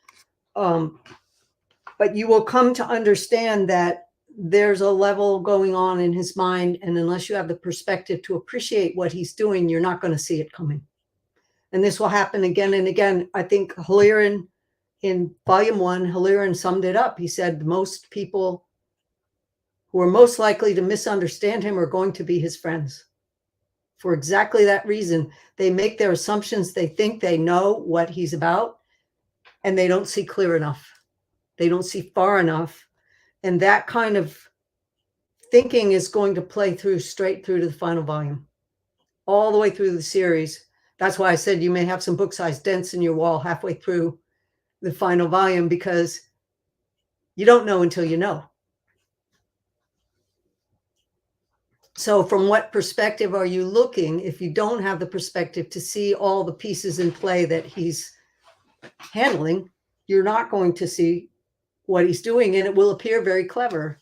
But you will come to understand that there's a level going on in his mind, and unless you have the perspective to appreciate what he's doing, you're not going to see it coming. And this will happen again and again. I think Halloran, in volume 1, Halloran summed it up. He said most people who are most likely to misunderstand him are going to be his friends. For exactly that reason, they make their assumptions. They think they know what he's about, and they don't see clear enough. They don't see far enough. And that kind of thinking is going to play through straight through to the final volume, all the way through the series. That's why I said you may have some book-sized dents in your wall halfway through the final volume, because you don't know until you know. So from what perspective are you looking? If you don't have the perspective to see all the pieces in play that he's handling, you're not going to see what he's doing, and it will appear very clever.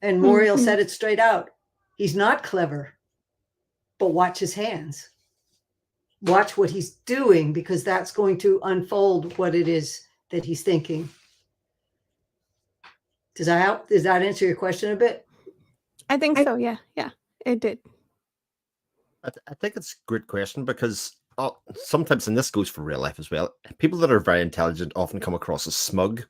And Muriel said it straight out. He's not clever, but watch his hands. Watch what he's doing, because that's going to unfold what it is that he's thinking. Does that help? Does that answer your question a bit? I think so. Yeah, it did. I think it's a great question because sometimes, and this goes for real life as well, people that are very intelligent often come across as smug.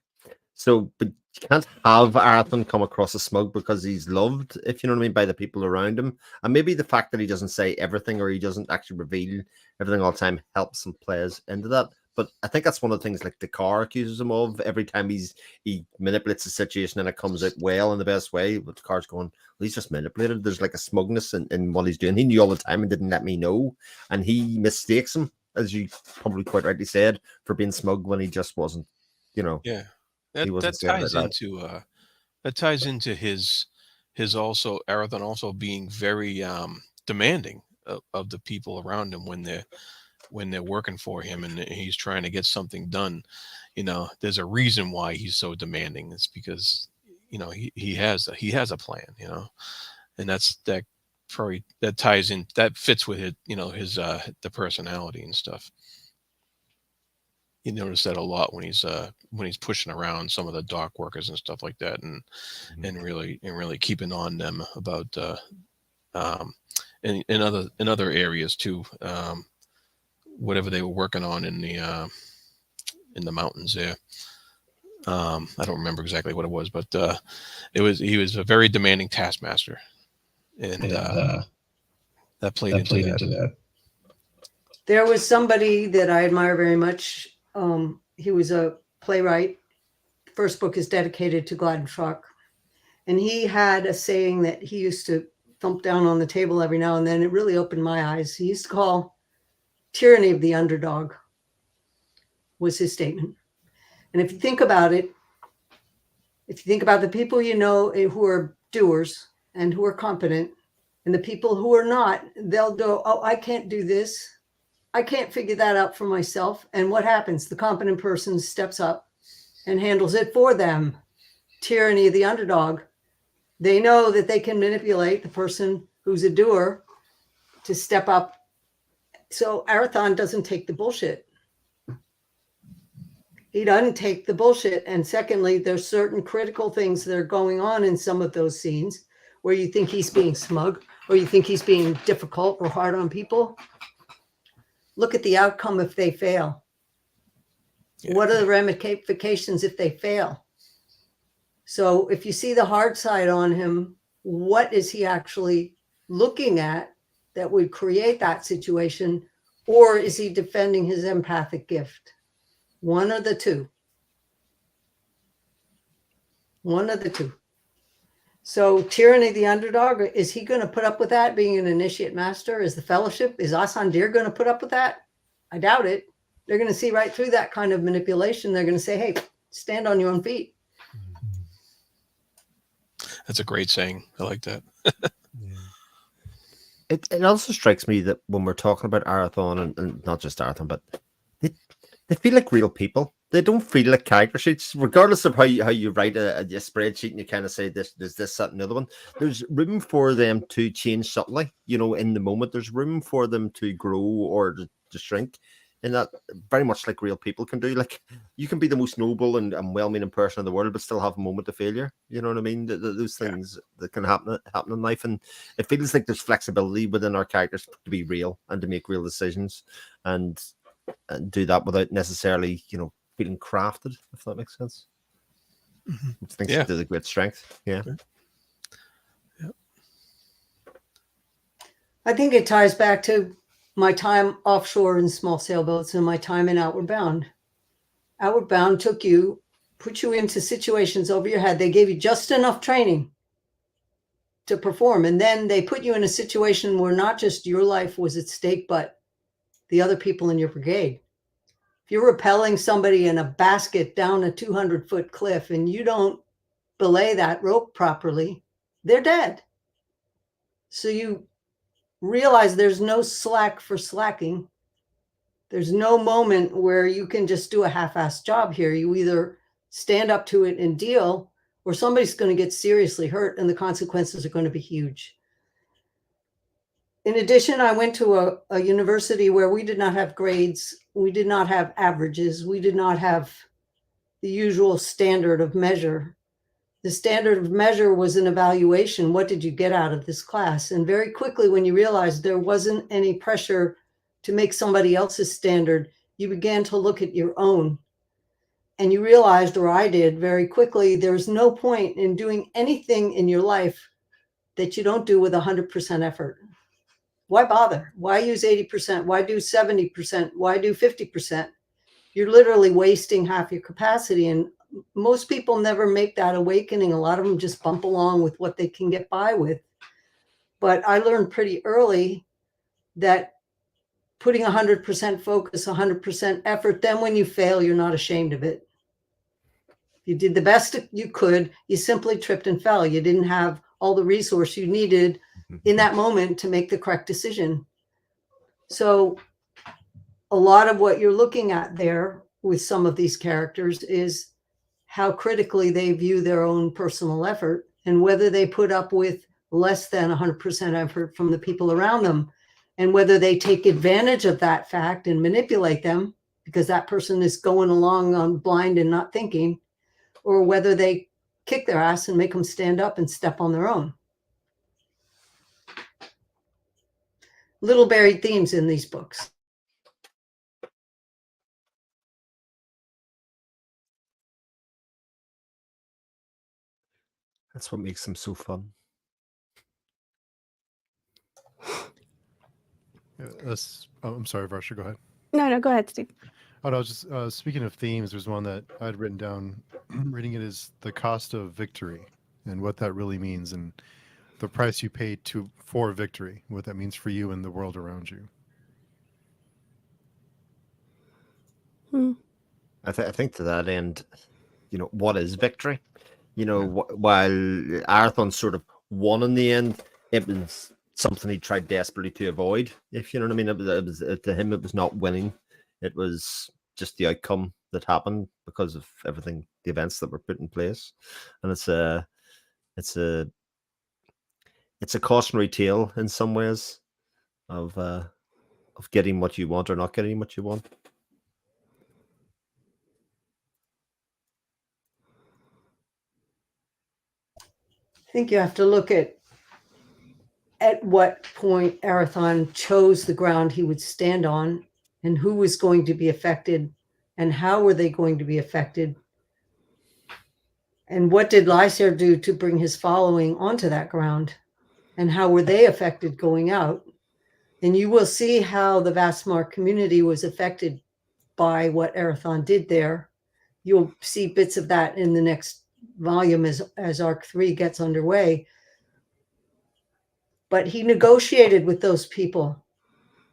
So, but you can't have Arathon come across as smug because he's loved, if you know what I mean, by the people around him. And maybe the fact that he doesn't say everything or he doesn't actually reveal everything all the time helps and plays into that. But I think that's one of the things like Dakar accuses him of every time he manipulates the situation and it comes out well in the best way. But Dakar's going, well, he's just manipulated. There's like a smugness in what he's doing. He knew all the time and didn't let me know. And he mistakes him, as you probably quite rightly said, for being smug when he just wasn't, you know. Yeah. That ties into his also Arathon also being very demanding of the people around him when they're working for him and he's trying to get something done. You know, there's a reason why he's so demanding. It's because, you know, he has a plan, you know, and that ties in, that fits with it, you know, his the personality and stuff. You notice that a lot when he's pushing around some of the dock workers and stuff like that, and really keeping on them about in other areas too, whatever they were working on in the mountains there. I don't remember exactly what it was, but he was a very demanding taskmaster, and that played into that. There was somebody that I admire very much. He was a playwright. The first book is dedicated to Gladden Truck. And he had a saying that he used to thump down on the table every now and then. It really opened my eyes. He used to call tyranny of the underdog, was his statement. And if you think about it, if you think about the people you know who are doers and who are competent, and the people who are not, they'll go, oh, I can't do this. I can't figure that out for myself. And what happens? The competent person steps up and handles it for them. Tyranny of the underdog. They know that they can manipulate the person who's a doer to step up. So Arathon doesn't take the bullshit. He doesn't take the bullshit. And secondly, there's certain critical things that are going on in some of those scenes where you think he's being smug or you think he's being difficult or hard on people. Look at the outcome if they fail. Yeah. What are the ramifications if they fail? So if you see the hard side on him, what is he actually looking at that would create that situation? Or is he defending his empathic gift? One of the two. One of the two. So tyranny, the underdog, is he going to put up with that being an initiate master? Is the fellowship, is Asandir going to put up with that? I doubt it. They're going to see right through that kind of manipulation. They're going to say, hey, stand on your own feet. That's a great saying. I like that. It also strikes me that when we're talking about Arathon, and not just Arathon, but they feel like real people. They don't feel like character sheets, regardless of how you write a spreadsheet and you kind of say there's this, that, and the other one. There's room for them to change subtly, in the moment. There's room for them to grow or to shrink, and that very much like real people can do. Like, you can be the most noble and well-meaning person in the world, but still have a moment of failure. You know what I mean? Those things that can happen in life, and it feels like there's flexibility within our characters to be real and to make real decisions, and do that without necessarily, feeling crafted, if that makes sense. Mm-hmm. Which I think is a great strength. Yeah. I think it ties back to my time offshore in small sailboats and my time in Outward Bound. Outward Bound put you into situations over your head. They gave you just enough training to perform. And then they put you in a situation where not just your life was at stake, but the other people in your brigade. If you're rappelling somebody in a basket down a 200-foot cliff and you don't belay that rope properly, they're dead. So you realize there's no slack for slacking. There's no moment where you can just do a half-assed job here. You either stand up to it and deal, or somebody's going to get seriously hurt and the consequences are going to be huge. In addition, I went to a university where we did not have grades. We did not have averages. We did not have the usual standard of measure. The standard of measure was an evaluation. What did you get out of this class? And very quickly, when you realized there wasn't any pressure to make somebody else's standard, you began to look at your own. And you realized, or I did very quickly, there's no point in doing anything in your life that you don't do with 100% effort. Why bother? Why use 80%? Why do 70%? Why do 50%? You're literally wasting half your capacity. And most people never make that awakening. A lot of them just bump along with what they can get by with. But I learned pretty early that putting 100% focus, 100% effort, then when you fail, you're not ashamed of it. You did the best you could. You simply tripped and fell. You didn't have all the resource you needed in that moment to make the correct decision. So a lot of what you're looking at there with some of these characters is how critically they view their own personal effort and whether they put up with less than 100% effort from the people around them, and whether they take advantage of that fact and manipulate them because that person is going along on blind and not thinking, or whether they kick their ass and make them stand up and step on their own. Little buried themes in these books. That's what makes them so fun. I'm sorry, Varsha, go ahead. No, go ahead, Steve. Oh, no, I was just speaking of themes. There's one that I'd written down. Reading it is the cost of victory and what that really means, and the price you pay for victory, what that means for you and the world around you. I think to that end, what is victory? While Arathon sort of won in the end, it was something he tried desperately to avoid. If you know what I mean, it was to him, it was not winning. It was just the outcome that happened because of everything, the events that were put in place, and it's a cautionary tale in some ways of getting what you want or not getting what you want. I think you have to look at what point Arathon chose the ground he would stand on and who was going to be affected and how were they going to be affected. And what did Lysair do to bring his following onto that ground? And how were they affected going out? And you will see how the Vastmark community was affected by what Arathon did there. You'll see bits of that in the next volume as Arc 3 gets underway. But he negotiated with those people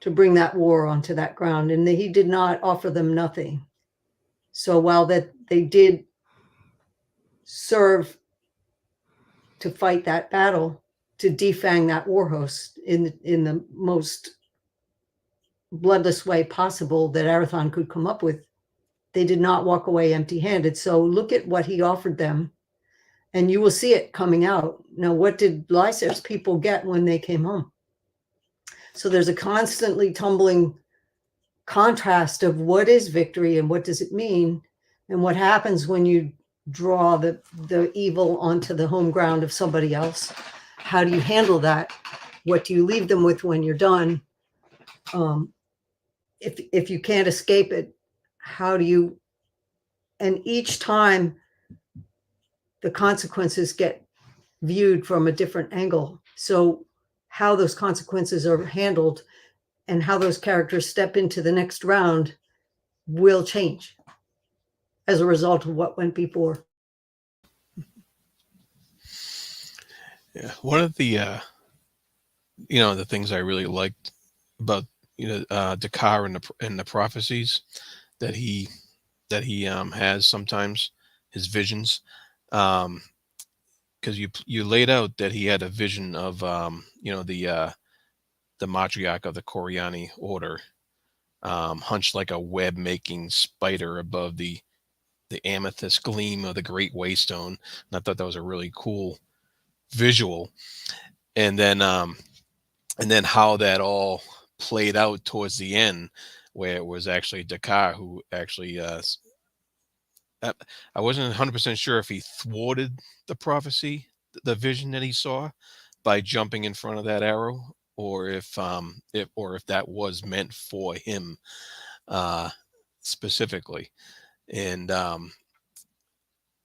to bring that war onto that ground, and he did not offer them nothing. So while that they did serve to fight that battle, to defang that Warhost in the most bloodless way possible that Arathon could come up with, they did not walk away empty-handed. So look at what he offered them, and you will see it coming out. Now, what did Lysair's people get when they came home? So there's a constantly tumbling contrast of what is victory and what does it mean, and what happens when you draw the evil onto the home ground of somebody else. How do you handle that? What do you leave them with when you're done? If you can't escape it, how do you? And each time the consequences get viewed from a different angle. So how those consequences are handled and how those characters step into the next round will change as a result of what went before. Yeah, one of the the things I really liked about Dakar and the prophecies that he has sometimes, his visions, because you laid out that he had a vision of the matriarch of the Koryani order, hunched like a web-making spider above the amethyst gleam of the Great Waystone. And I thought that was a really cool visual. And then how that all played out towards the end, where it was actually Dakar who actually I wasn't 100% sure if he thwarted the prophecy, the vision that he saw, by jumping in front of that arrow, or if that was meant for him specifically. And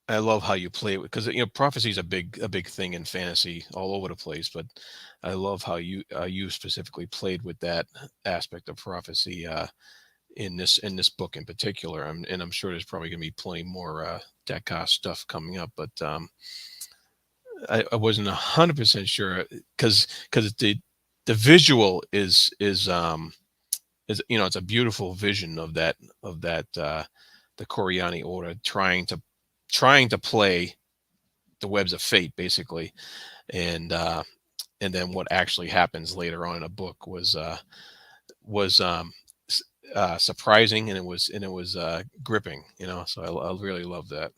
I love how you play it, because prophecy is a big thing in fantasy all over the place. But I love how you specifically played with that aspect of prophecy in this book in particular. And I'm sure there's probably going to be plenty more Dakar stuff coming up. But I wasn't 100% sure, because the visual is it's a beautiful vision of that the Koryani order trying to play the webs of fate, basically, and then what actually happens later on in a book was surprising, and it was gripping, so I really love that.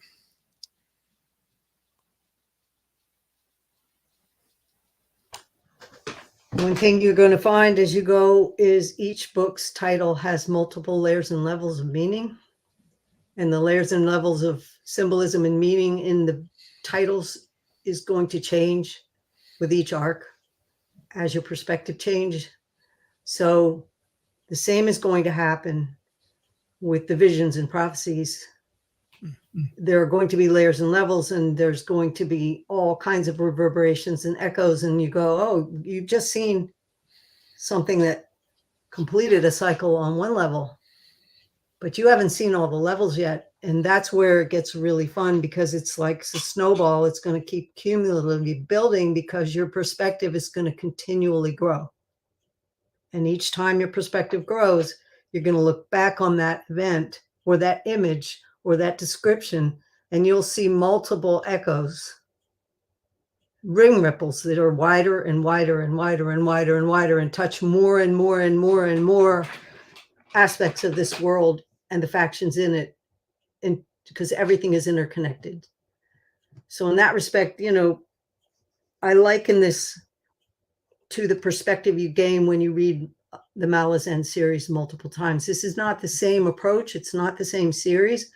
One thing you're going to find as you go is each book's title has multiple layers and levels of meaning. And the layers and levels of symbolism and meaning in the titles is going to change with each arc as your perspective changes. So the same is going to happen with the visions and prophecies. There are going to be layers and levels, and there's going to be all kinds of reverberations and echoes. And you go, oh, you've just seen something that completed a cycle on one level, but you haven't seen all the levels yet. And that's where it gets really fun, because it's like a snowball. It's going to keep cumulatively building, because your perspective is going to continually grow. And each time your perspective grows, you're going to look back on that event or that image or that description, and you'll see multiple echoes, ring ripples that are wider and wider and wider and wider and wider, and touch more and more and more and more aspects of this world and the factions in it, and because everything is interconnected. So in that respect, I liken this to the perspective you gain when you read the Malazan series multiple times. This is not the same approach. It's not the same series,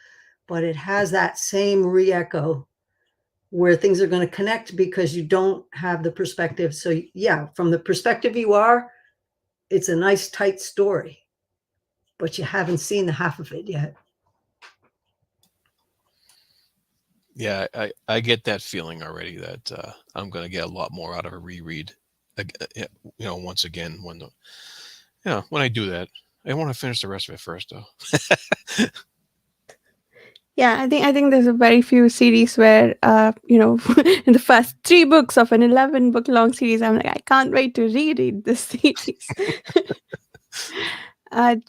but it has that same re-echo where things are going to connect, because you don't have the perspective. So yeah, from the perspective you are, it's a nice tight story, but you haven't seen the half of it yet. Yeah, I get that feeling already, that I'm going to get a lot more out of a reread. Once again, when I do that, I want to finish the rest of it first, though. Yeah, I think there's a very few series where in the first 3 books of an 11 book long series, I'm like, I can't wait to reread this series.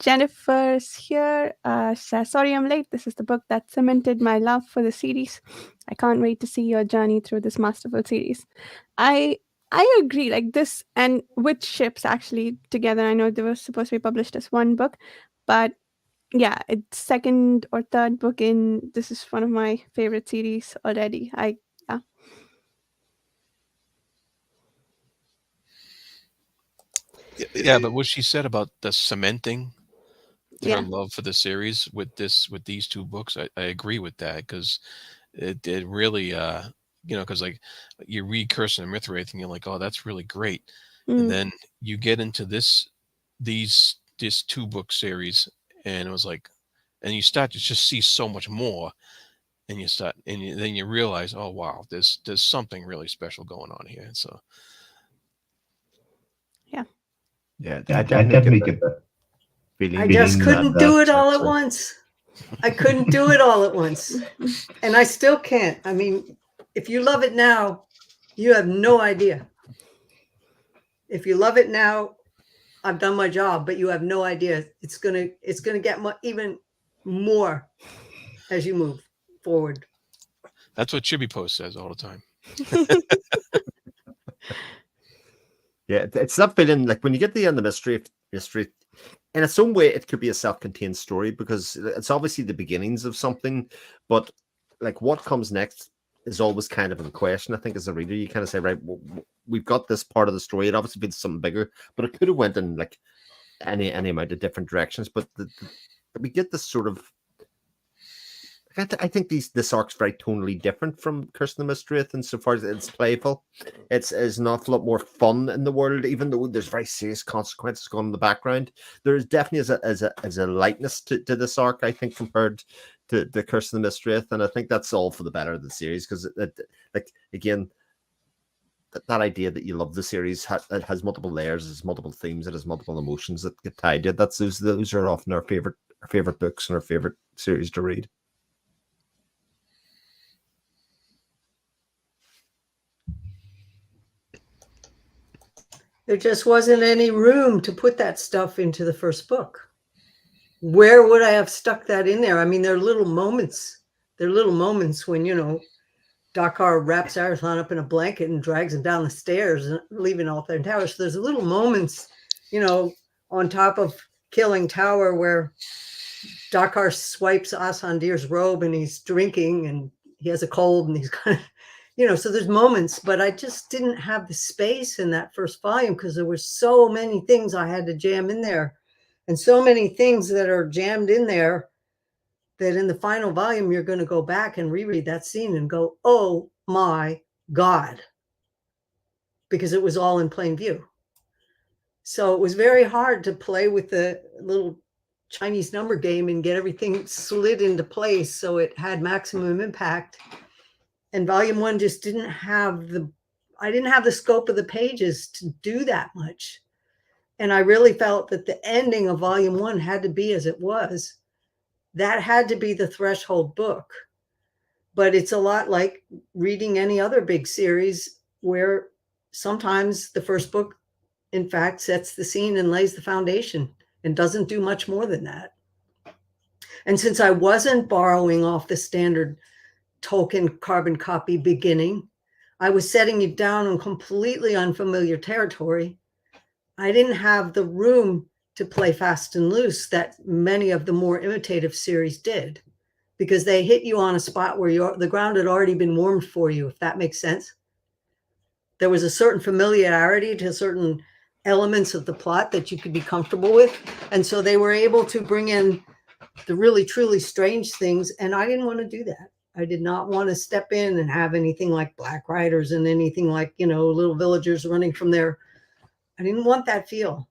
Jennifer's here. Says, sorry I'm late. This is the book that cemented my love for the series. I can't wait to see your journey through this masterful series. I I agree. Like this and with ships actually together. I know they were supposed to be published as one book, but yeah, it's second or third book in. This is one of my favorite series already. Yeah. Yeah, but what she said about the cementing her Yeah. love for the series with these 2 books, I agree with that because it really because like you read Curse and Mithraith and you're like, oh, that's really great, and Mm, then you get into this 2-book series, and it was like, and you start to just see so much more, and then you realize, oh wow, there's something really special going on here. So yeah. Yeah, I Yeah, I definitely get definitely that get that feeling. I just feeling couldn't that do it all at sorry. once. I couldn't do it all at once. And I still can't. I mean, if you love it now, you have no idea. If you love it now, I've done my job, but you have no idea. It's gonna get even more as you move forward. that's what Chibi Post says all the time. Yeah, it's that feeling like when you get to the end of mystery, in its own way, it could be a self-contained story because it's obviously the beginnings of something, but like what comes next is always kind of in question. I think as a reader, you kind of say, right, we've got this part of the story. It obviously been something bigger, but it could have went in like any amount of different directions. But we get this sort of. I think this arc's very tonally different from Curse of the Mistwraith insofar as it's playful. It's an awful lot more fun in the world, even though there's very serious consequences going on in the background. There is definitely as a lightness to this arc, I think, compared to the Curse of the Mistwraith, and I think that's all for the better of the series because, like again, that idea that you love the series it has multiple layers, it has multiple themes, it has multiple emotions that get tied to it. Those are often our favorite books and our favorite series to read. There just wasn't any room to put that stuff into the first book. Where would I have stuck that in there? I mean, there are little moments. There are little moments when, Dakar wraps Arathon up in a blanket and drags him down the stairs, and leaving Althern Tower. So there's little moments, on top of Killing Tower where Dakar swipes Asandir's robe and he's drinking and he has a cold and he's kind of, so there's moments, but I just didn't have the space in that first volume because there were so many things I had to jam in there and so many things that are jammed in there that in the final volume, you're going to go back and reread that scene and go, oh my God, because it was all in plain view. So it was very hard to play with the little Chinese number game and get everything slid into place so it had maximum impact. And volume 1 just didn't have I didn't have the scope of the pages to do that much. And I really felt that the ending of volume 1 had to be as it was. That had to be the threshold book. But it's a lot like reading any other big series where sometimes the first book, in fact, sets the scene and lays the foundation and doesn't do much more than that. And since I wasn't borrowing off the standard Tolkien carbon copy beginning, I was setting it down on completely unfamiliar territory. I didn't have the room to play fast and loose that many of the more imitative series did, because they hit you on a spot where the ground had already been warmed for you, if that makes sense. There was a certain familiarity to certain elements of the plot that you could be comfortable with. And so they were able to bring in the really, truly strange things. And I didn't want to do that. I did not want to step in and have anything like Black Riders and anything like, little villagers running from there. I didn't want that feel.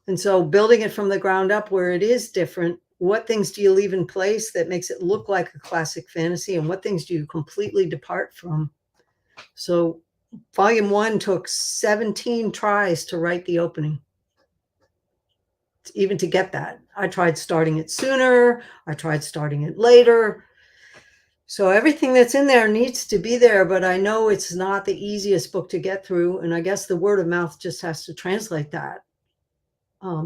And so building it from the ground up where it is different, what things do you leave in place that makes it look like a classic fantasy, and what things do you completely depart from? So volume 1 took 17 tries to write the opening. Even to get that. I tried starting it sooner. I tried starting it later. So everything that's in there needs to be there, but I know it's not the easiest book to get through. And I guess the word of mouth just has to translate that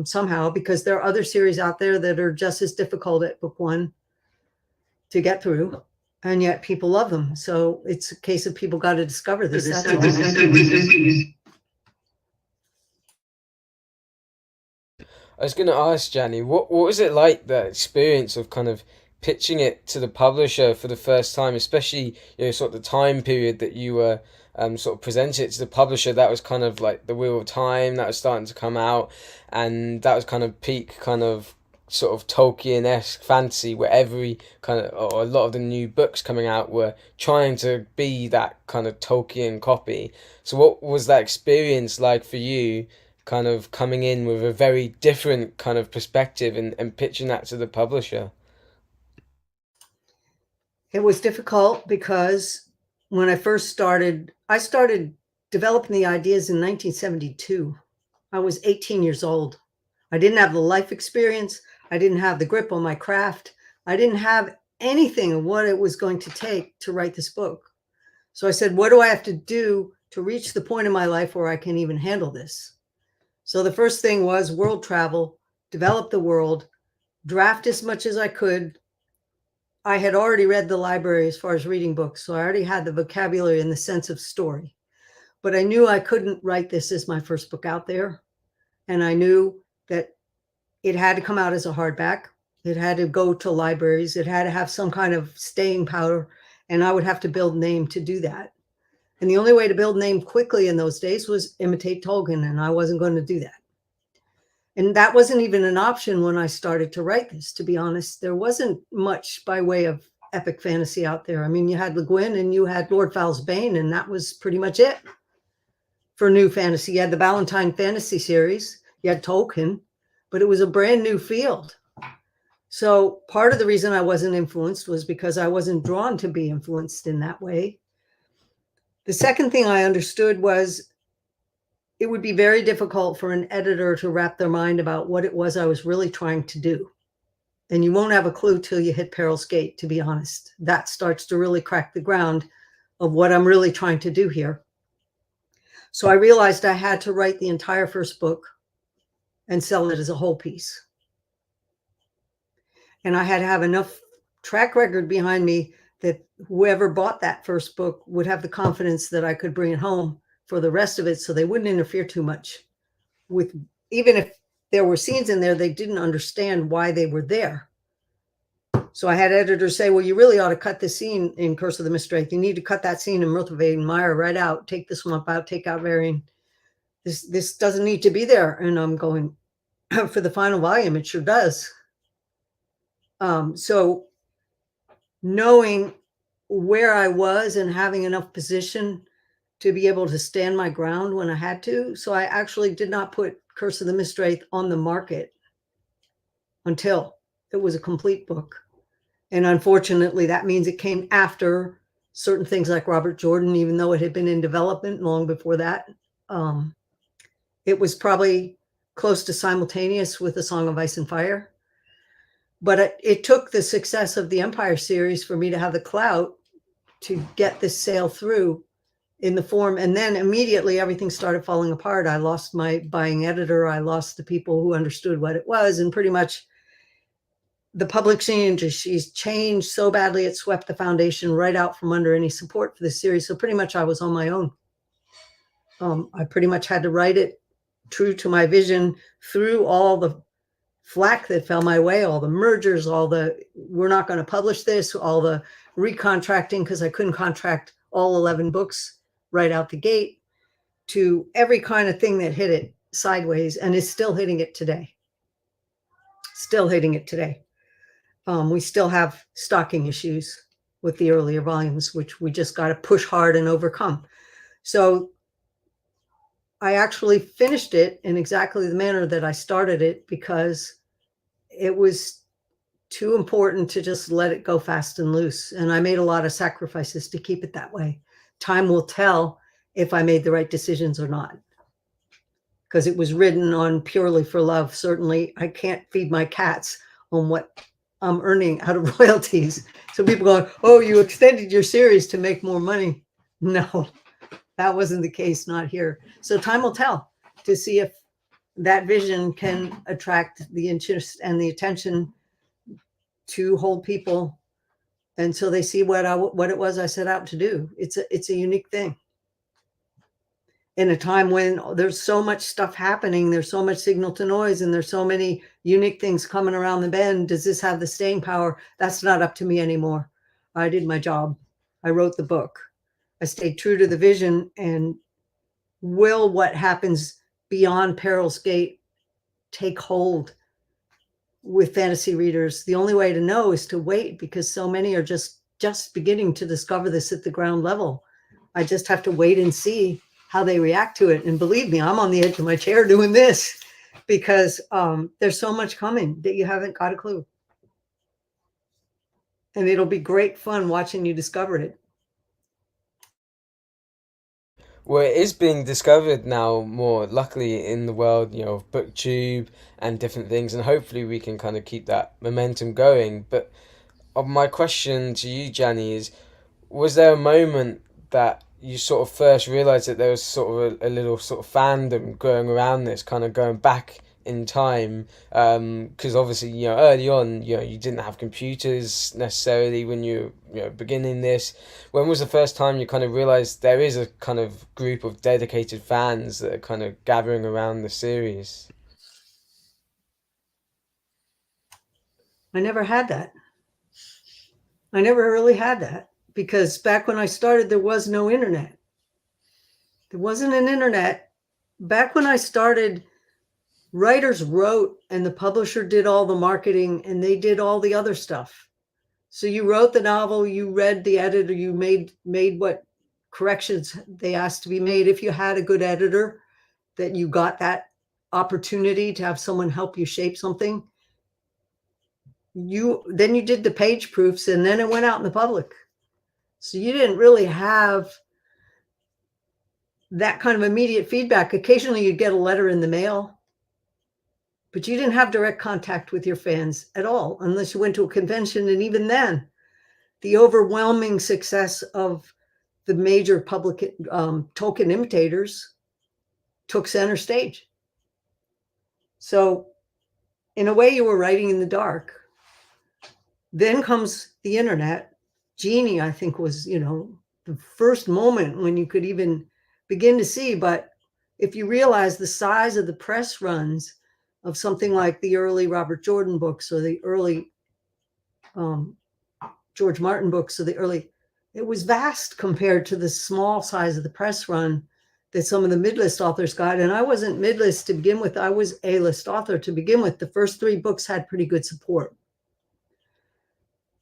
somehow, because there are other series out there that are just as difficult at book one to get through. And yet people love them. So it's a case of people got to discover this. That's all. I was going to ask Janny, what was it like, that experience of kind of pitching it to the publisher for the first time, especially, you know, sort of the time period that you were sort of presented it to the publisher? That was kind of like the Wheel of Time that was starting to come out, and that was kind of peak kind of sort of Tolkien-esque fantasy, where every kind of, or a lot of the new books coming out were trying to be that kind of Tolkien copy. So what was that experience like for you, kind of coming in with a very different kind of perspective and pitching that to the publisher? It was difficult because when I first started, I started developing the ideas in 1972. I was 18 years old. I didn't have the life experience. I didn't have the grip on my craft. I didn't have anything of what it was going to take to write this book. So I said, what do I have to do to reach the point in my life where I can even handle this? So the first thing was world travel, develop the world, draft as much as I could. I had already read the library as far as reading books, so I already had the vocabulary and the sense of story. But I knew I couldn't write this as my first book out there. And I knew that it had to come out as a hardback. It had to go to libraries. It had to have some kind of staying power. And I would have to build name to do that. And the only way to build name quickly in those days was imitate Tolkien, and I wasn't going to do that. And that wasn't even an option when I started to write this, to be honest. There wasn't much by way of epic fantasy out there. I mean, you had Le Guin and you had Lord Fowl's Bane, and that was pretty much it for new fantasy. You had the Ballantine Fantasy series, you had Tolkien, but it was a brand new field. So part of the reason I wasn't influenced was because I wasn't drawn to be influenced in that way. The second thing I understood was it would be very difficult for an editor to wrap their mind about what it was I was really trying to do. And you won't have a clue till you hit Peril's Gate, to be honest. That starts to really crack the ground of what I'm really trying to do here. So I realized I had to write the entire first book and sell it as a whole piece. And I had to have enough track record behind me that whoever bought that first book would have the confidence that I could bring it home for the rest of it, so they wouldn't interfere too much with, even if there were scenes in there, they didn't understand why they were there. So I had editors say, well, you really ought to cut this scene in Curse of the Mistwraith. You need to cut that scene in Mirth of Meyer right out. Take this one out, take out Varian. This doesn't need to be there. And I'm going, for the final volume, it sure does. So knowing where I was and having enough position to be able to stand my ground when I had to. So I actually did not put Curse of the Mistwraith on the market until it was a complete book. And unfortunately, that means it came after certain things like Robert Jordan, even though it had been in development long before that. It was probably close to simultaneous with A Song of Ice and Fire. But it took the success of the Empire series for me to have the clout to get this sale through in the form. And then immediately everything started falling apart. I lost my buying editor. I lost the people who understood what it was. And pretty much the publishing industry's changed so badly, it swept the foundation right out from under any support for the series. So pretty much I was on my own. I pretty much had to write it true to my vision through all the flack that fell my way, all the mergers, all the, we're not going to publish this, all the recontracting, because I couldn't contract all 11 books right out the gate, to every kind of thing that hit it sideways and is still hitting it today. Still hitting it today. We still have stocking issues with the earlier volumes, which we just got to push hard and overcome. So I actually finished it in exactly the manner that I started it, because it was too important to just let it go fast and loose. And I made a lot of sacrifices to keep it that way. Time will tell if I made the right decisions or not, because it was written on purely for love. Certainly, I can't feed my cats on what I'm earning out of royalties. So people go, oh, you extended your series to make more money. No, that wasn't the case, not here. So time will tell to see if that vision can attract the interest and the attention to hold people until they see what it was I set out to do. It's a unique thing. In a time when there's so much stuff happening, there's so much signal to noise, and there's so many unique things coming around the bend. Does this have the staying power? That's not up to me anymore. I did my job. I wrote the book. I stayed true to the vision. And will what happens beyond Peril's Gate take hold with fantasy readers? The only way to know is to wait, because so many are just beginning to discover this at the ground level. I just have to wait and see how they react to it. And believe me, I'm on the edge of my chair doing this, because there's so much coming that you haven't got a clue. And it'll be great fun watching you discover it. Well, it is being discovered now more, luckily, in the world, of BookTube and different things, and hopefully we can kind of keep that momentum going. But my question to you, Janny, is, was there a moment that you sort of first realized that there was sort of a little sort of fandom going around this, kind of going back in time? Because obviously, early on, you didn't have computers necessarily when you beginning this. When was the first time you kind of realized there is a kind of group of dedicated fans that are kind of gathering around the series? I never had that. I never really had that, because back when I started, there was no internet. There wasn't an internet. Back when I started, writers wrote and the publisher did all the marketing and they did all the other stuff. So you wrote the novel, you read the editor, you made what corrections they asked to be made. If you had a good editor, that you got that opportunity to have someone help you shape something, then you did the page proofs, and then it went out in the public. So you didn't really have that kind of immediate feedback. Occasionally you'd get a letter in the mail, but you didn't have direct contact with your fans at all, unless you went to a convention. And even then, the overwhelming success of the major public Tolkien imitators took center stage. So in a way, you were writing in the dark. Then comes the internet. Genie, I think, was, the first moment when you could even begin to see. But if you realize the size of the press runs of something like the early Robert Jordan books, or the early George Martin books, it was vast compared to the small size of the press run that some of the mid-list authors got. And I wasn't mid-list to begin with. I was A-list author to begin with. The first 3 books had pretty good support.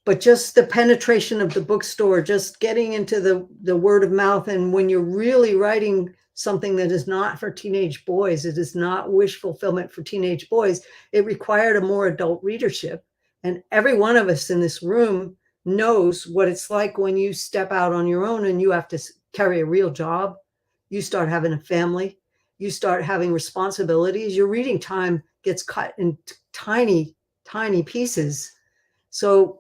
But just the penetration of the bookstore, just getting into the word of mouth. And when you're really writing something that is not for teenage boys, it is not wish fulfillment for teenage boys, it required a more adult readership. And every one of us in this room knows what it's like when you step out on your own and you have to carry a real job. You start having a family. You start having responsibilities. Your reading time gets cut in tiny, tiny pieces. So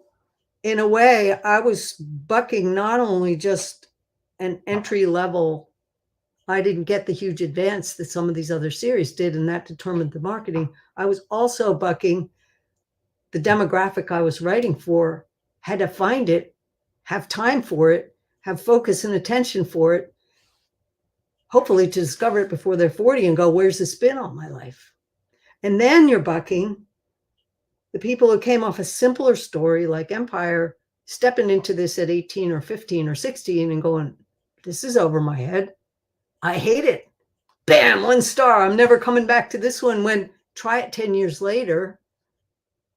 in a way, I was bucking not only just an entry level, I didn't get the huge advance that some of these other series did, and that determined the marketing. I was also bucking the demographic I was writing for, had to find it, have time for it, have focus and attention for it, hopefully to discover it before they're 40 and go, where's the spin on my life? And then you're bucking the people who came off a simpler story like Empire, stepping into this at 18 or 15 or 16 and going, this is over my head. I hate it. Bam, 1 star. I'm never coming back to this one. When try it 10 years later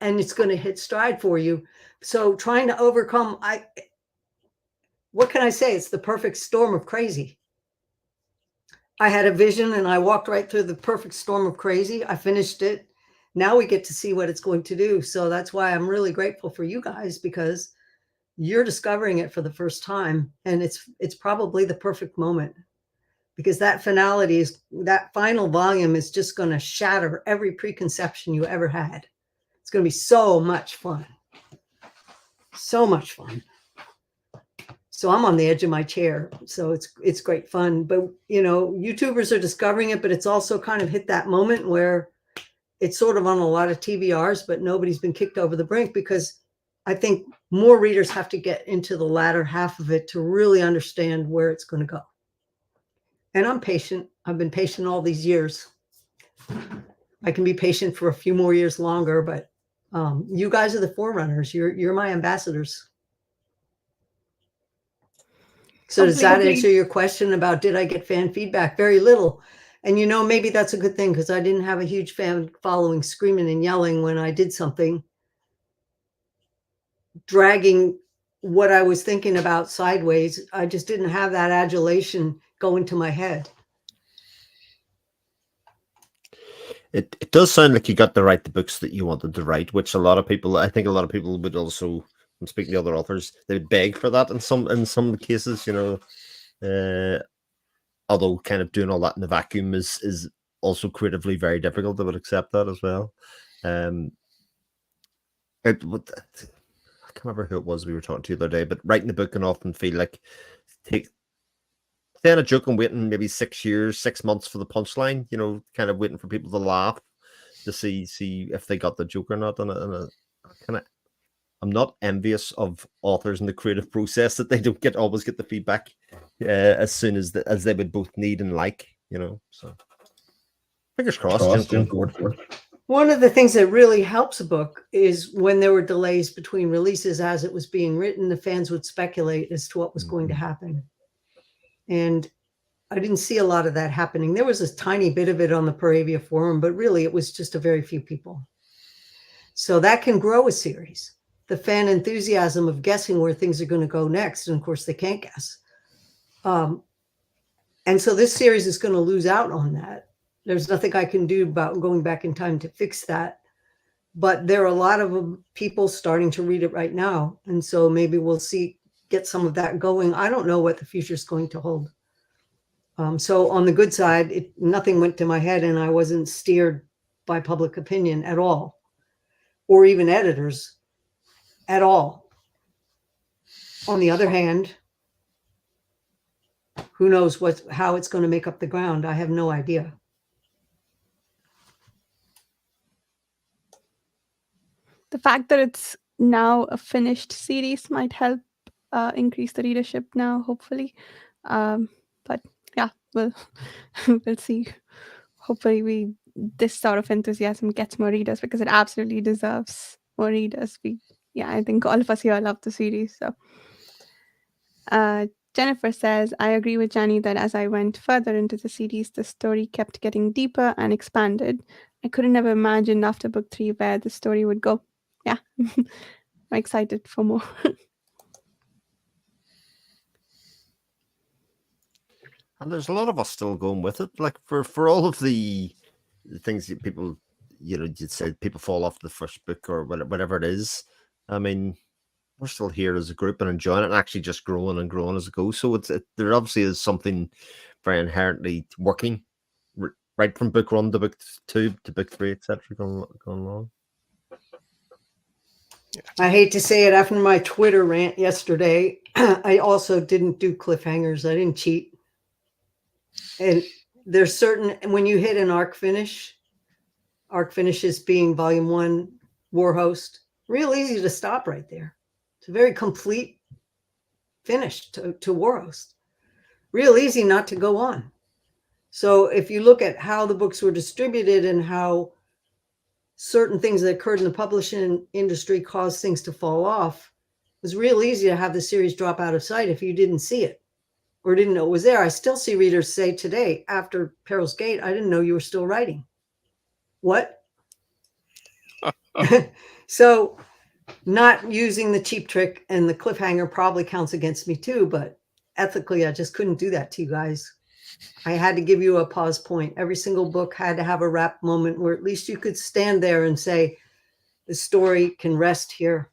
and it's going to hit stride for you. So trying to overcome, what can I say? It's the perfect storm of crazy. I had a vision and I walked right through the perfect storm of crazy. I finished it. Now we get to see what it's going to do. So that's why I'm really grateful for you guys, because you're discovering it for the first time. And it's probably the perfect moment, because that finality is, that final volume is just going to shatter every preconception you ever had. It's going to be so much fun. So much fun. So I'm on the edge of my chair. So it's great fun. But, you know, YouTubers are discovering it, but it's also kind of hit that moment where it's sort of on a lot of TBRs, but nobody's been kicked over the brink, because I think more readers have to get into the latter half of it to really understand where it's going to go. And I'm patient. I've been patient all these years. I can be patient for a few more years longer, but you guys are the forerunners. You're my ambassadors. So does that answer your question about did I get fan feedback? Very little. And, you know, maybe that's a good thing, because I didn't have a huge fan following screaming and yelling when I did something, dragging what I was thinking about sideways. I just didn't have that adulation go into my head. It does sound like you got to write the books that you wanted to write, which I think a lot of people would also, I'm speaking to other authors, they would beg for that in some cases, you know. Although kind of doing all that in the vacuum is also creatively very difficult. I would accept that as well. I can't remember who it was we were talking to the other day, but writing the book can often feel like saying a joke and waiting maybe 6 years, 6 months for the punchline, you know, kind of waiting for people to laugh to see if they got the joke or not. I'm not envious of authors in the creative process that they don't always get the feedback as soon as they would both need and like, you know. So fingers crossed. One of the things that really helps a book is when there were delays between releases as it was being written, the fans would speculate as to what was going to happen. And I didn't see a lot of that happening. There was a tiny bit of it on the Paravia forum, but really it was just a very few people. So that can grow a series. The fan enthusiasm of guessing where things are going to go next. And of course they can't guess. And so this series is going to lose out on that. There's nothing I can do about going back in time to fix that. But there are a lot of people starting to read it right now. And so maybe we'll get some of that going. I don't know what the future is going to hold. So on the good side, nothing went to my head and I wasn't steered by public opinion at all, or even editors at all. On the other hand, who knows how it's going to make up the ground? I have no idea. The fact that it's now a finished series might help increase the readership now, hopefully. But yeah, we'll see. Hopefully this sort of enthusiasm gets more readers, because it absolutely deserves more readers. I think all of us here love the series. So Jennifer says, I agree with Janny that as I went further into the series, the story kept getting deeper and expanded. I couldn't have imagined after book 3 where the story would go. Yeah, I'm excited for more. And there's a lot of us still going with it. Like for all of the things that people, you know, you'd say people fall off the first book or whatever it is. I mean, we're still here as a group and enjoying it and actually just growing and growing as it goes. So there obviously is something very inherently working right from book 1 to book 2 to book 3, etc. going along. I hate to say it, after my Twitter rant yesterday, I also didn't do cliffhangers. I didn't cheat. And there's certain, when you hit an arc finishes being volume 1, Warhost, real easy to stop right there. It's a very complete finish to Warhost. Real easy not to go on. So if you look at how the books were distributed and how certain things that occurred in the publishing industry caused things to fall off, it was real easy to have the series drop out of sight if you didn't see it or didn't know it was there. I still see readers say today, after Peril's Gate, I didn't know you were still writing. What? So not using the cheap trick and the cliffhanger probably counts against me too, but ethically, I just couldn't do that to you guys. I had to give you a pause point. Every single book had to have a wrap moment where at least you could stand there and say, the story can rest here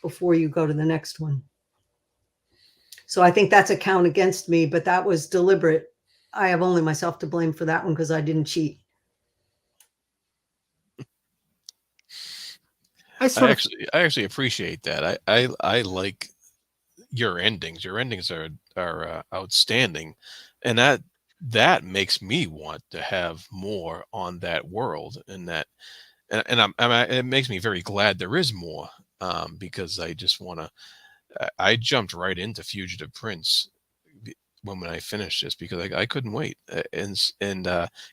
before you go to the next one. So I think that's a count against me, but that was deliberate. I have only myself to blame for that one because I didn't cheat. I actually appreciate that. I like your endings. Your endings are outstanding, and that makes me want to have more on that world, and it makes me very glad there is more, because I just want to. I jumped right into Fugitive Prince when I finished this because I couldn't wait, and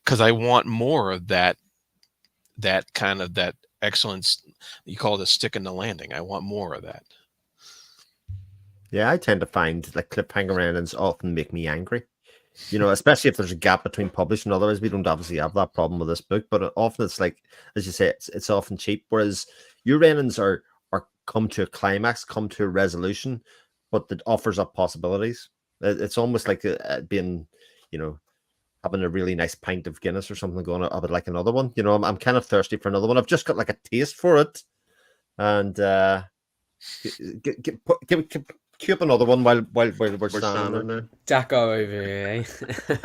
because I want more of that kind of that excellence. You call it a stick in the landing. I want more of that. Yeah, I tend to find that cliffhanger endings often make me angry. Especially if there's a gap between publishing. Otherwise, we don't obviously have that problem with this book. But often it's like, as you say, it's often cheap. Whereas your endings are come to a climax, come to a resolution, but that offers up possibilities. It's almost like being, having a really nice pint of Guinness or something going. I would like another one. I'm kind of thirsty for another one. I've just got like a taste for it, and queue up another one while we're standing there. Jacko over here, eh?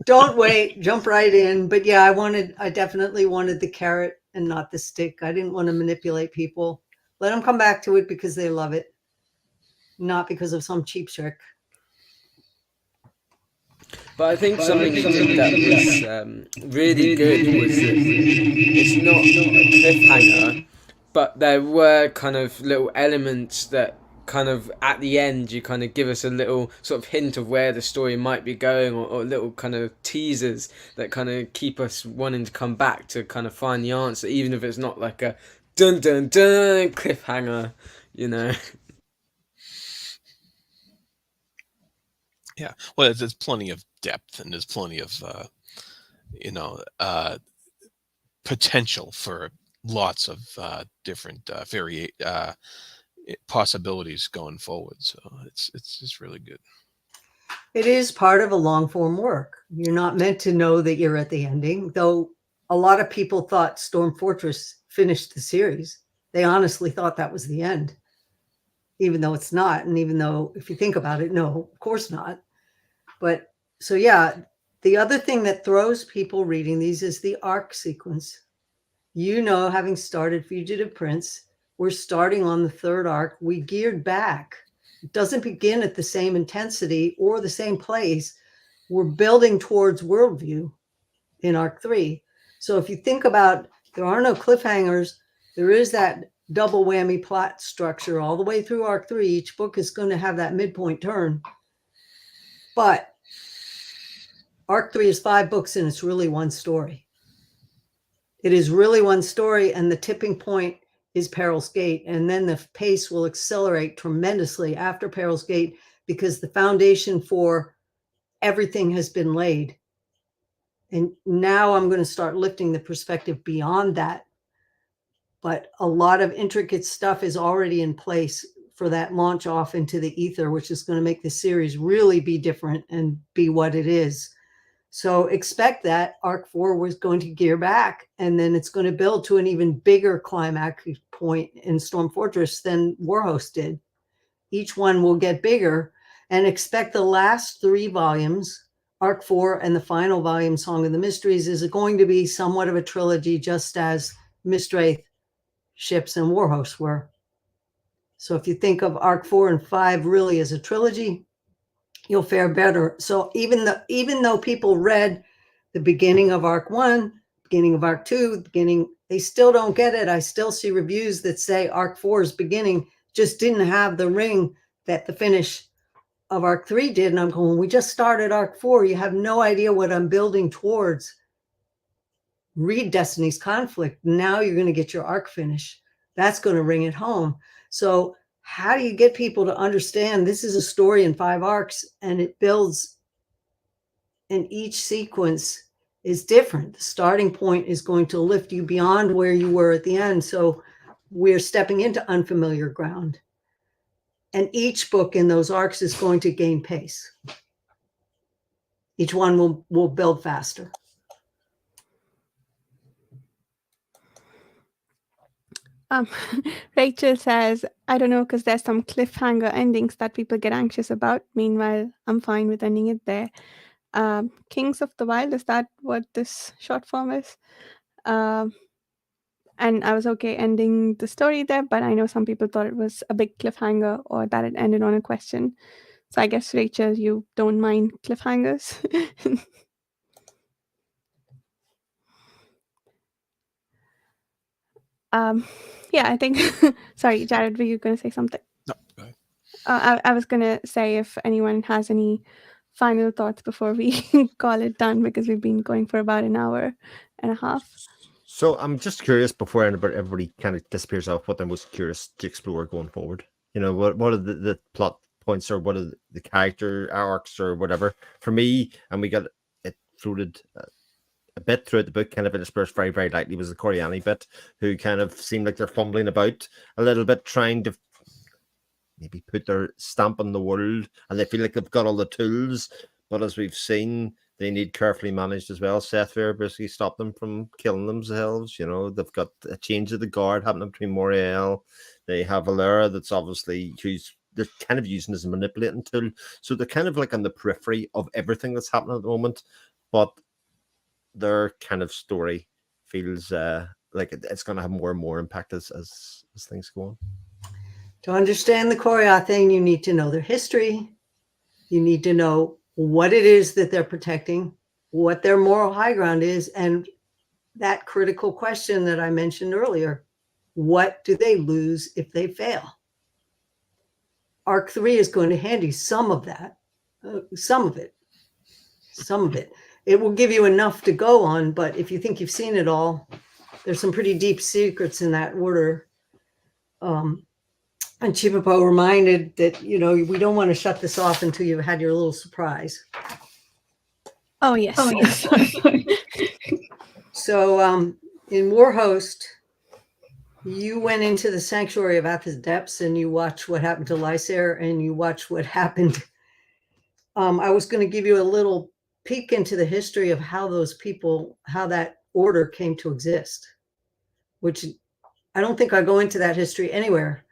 Don't wait, jump right in. But yeah, I definitely wanted the carrot and not the stick. I didn't want to manipulate people. Let them come back to it because they love it, not because of some cheap trick. But I think something you did that was really good was that it's not a cliffhanger, but there were kind of little elements that kind of at the end you kind of give us a little sort of hint of where the story might be going, or little kind of teasers that kind of keep us wanting to come back to kind of find the answer, even if it's not like a dun dun dun cliffhanger, Yeah, well, there's plenty of depth, and there's plenty of potential for lots of different possibilities going forward. So it's just really good. It is part of a long form work. You're not meant to know that you're at the ending, though a lot of people thought Storm Fortress finished the series. They honestly thought that was the end, even though it's not. And even though, if you think about it, no, of course not. But so, yeah, the other thing that throws people reading these is the arc sequence. Having started Fugitive Prince, we're starting on the third arc. We geared back. It doesn't begin at the same intensity or the same place. We're building towards worldview in arc 3. So if you think about, there are no cliffhangers. There is that double whammy plot structure all the way through arc 3. Each book is going to have that midpoint turn. But arc 3 is 5 books and it's really one story. It is really one story, and the tipping point is Peril's Gate. And then the pace will accelerate tremendously after Peril's Gate because the foundation for everything has been laid. And now I'm going to start lifting the perspective beyond that. But a lot of intricate stuff is already in place for that launch off into the ether, which is going to make the series really be different and be what it is. So expect that arc 4 was going to gear back, and then it's going to build to an even bigger climax point in Storm Fortress than Warhost did. Each one will get bigger, and expect the last 3 volumes, arc 4 and the final volume, Song of the Mysteries, is going to be somewhat of a trilogy, just as Mistwraith, Ships, and Warhost were. So if you think of arc 4 and 5 really as a trilogy, you'll fare better. So even though people read the beginning of arc 1, beginning of arc 2, they still don't get it. I still see reviews that say arc 4's beginning just didn't have the ring that the finish of arc 3 did. And I'm going, we just started arc 4. You have no idea what I'm building towards. Read Destiny's Conflict. Now you're going to get your arc finish. That's going to ring it home. So how do you get people to understand this is a story in 5 arcs, and it builds, and each sequence is different. The starting point is going to lift you beyond where you were at the end. So we're stepping into unfamiliar ground. And each book in those arcs is going to gain pace. Each one will build faster. Rachel says, I don't know, because there's some cliffhanger endings that people get anxious about. Meanwhile, I'm fine with ending it there. Kings of the Wild, is that what this short form is? And I was okay ending the story there, but I know some people thought it was a big cliffhanger or that it ended on a question. So I guess, Rachel, you don't mind cliffhangers. um, yeah, I think. Sorry, Jared, were you going to say something? No, go ahead. I was going to say if anyone has any final thoughts before we call it done, because we've been going for about an hour and a half. So I'm just curious before everybody kind of disappears off, what they're most curious to explore going forward. You know, what are the plot points, or what are the character arcs or whatever. For me, and we got it floated a bit throughout the book, kind of interspersed very, very lightly, was the Coriani bit, who kind of seemed like they're fumbling about a little bit, trying to maybe put their stamp on the world, and they feel like they've got all the tools, but as we've seen, they need carefully managed as well. Sethfair basically stopped them from killing themselves. You know, they've got a change of the guard happening between Moriel. They have Valera that's obviously they're kind of using as a manipulating tool. So they're kind of like on the periphery of everything that's happening at the moment, but their kind of story feels like it's going to have more and more impact as things go on. To understand the Korya thing, you need to know their history. You need to know what it is that they're protecting, what their moral high ground is, and that critical question that I mentioned earlier, what do they lose if they fail? Arc 3 is going to hand you some of that, some of it. It will give you enough to go on, but if you think you've seen it all, there's some pretty deep secrets in that order. And Chipapo reminded that, you know, we don't want to shut this off until you've had your little surprise. Oh, yes. Sorry. So in Warhost, you went into the sanctuary of Athos Depths and you watched what happened to Lysair and you watched what happened. I was going to give you a little peek into the history of how those people, how that order came to exist, which I don't think I go into that history anywhere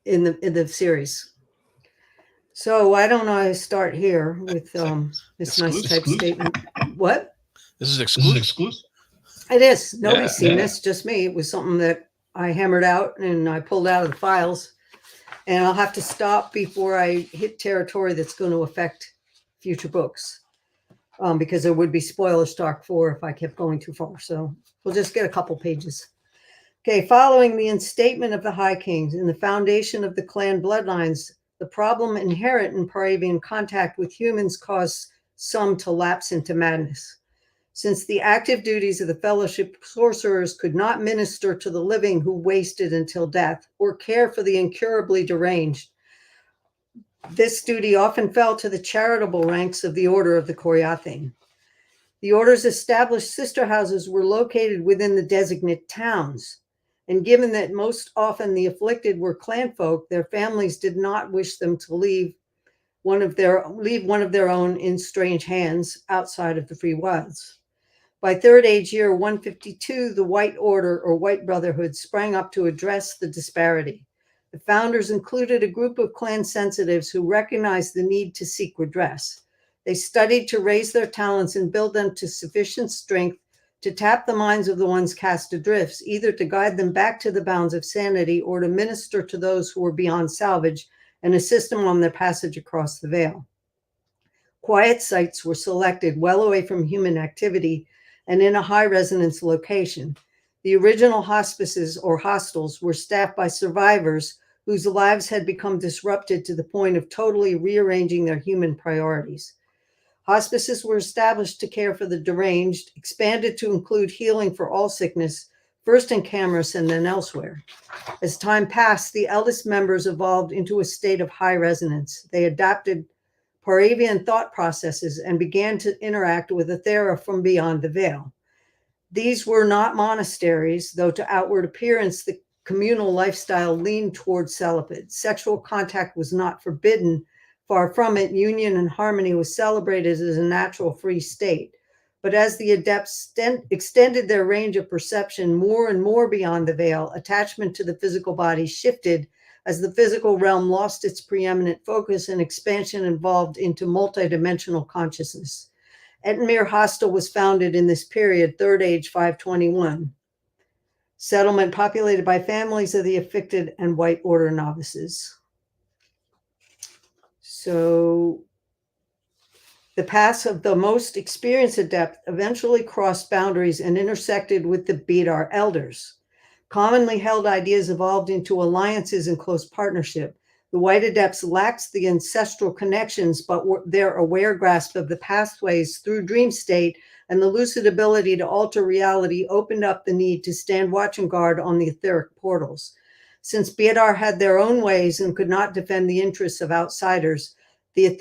in the series. So why don't I start here with this nice type statement? What? This is exclusive. It is. Nobody's seen this, just me. It was something that I hammered out and I pulled out of the files. And I'll have to stop before I hit territory that's going to affect future books, because there would be spoilers to Arc 4 if I kept going too far. So we'll just get a couple pages. Okay, following the instatement of the High Kings and the foundation of the clan bloodlines, the problem inherent in Paravian contact with humans caused some to lapse into madness. Since the active duties of the Fellowship sorcerers could not minister to the living who wasted until death or care for the incurably deranged, this duty often fell to the charitable ranks of the Order of the Koryathin. The Order's established sister houses were located within the designate towns, and given that most often the afflicted were clan folk, their families did not wish them to leave one of their own in strange hands outside of the free wilds. By Third Age year 152, the White Order or White Brotherhood sprang up to address the disparity. The founders included a group of clan sensitives who recognized the need to seek redress. They studied to raise their talents and build them to sufficient strength to tap the minds of the ones cast adrift, either to guide them back to the bounds of sanity or to minister to those who were beyond salvage and assist them on their passage across the veil. Quiet sites were selected well away from human activity and in a high resonance location. The original hospices or hostels were staffed by survivors whose lives had become disrupted to the point of totally rearranging their human priorities. Hospices were established to care for the deranged, expanded to include healing for all sickness, first in Camarus and then elsewhere. As time passed, the eldest members evolved into a state of high resonance. They adopted Paravian thought processes and began to interact with Ethera from beyond the veil. These were not monasteries, though to outward appearance, the communal lifestyle leaned towards celibate. Sexual contact was not forbidden. Far from it, union and harmony was celebrated as a natural free state. But as the adepts extended their range of perception more and more beyond the veil, attachment to the physical body shifted as the physical realm lost its preeminent focus and expansion evolved into multidimensional consciousness. Ettenmere Hostel was founded in this period, Third Age 521. settlement populated by families of the afflicted and white order novices. So the paths of the most experienced adept eventually crossed boundaries and intersected with the Bidar elders. Commonly held ideas evolved into alliances and close partnership. The white adepts lacked the ancestral connections, but their aware grasp of the pathways through dream state and the lucid ability to alter reality opened up the need to stand watch and guard on the etheric portals. Since Bidar had their own ways and could not defend the interests of outsiders, the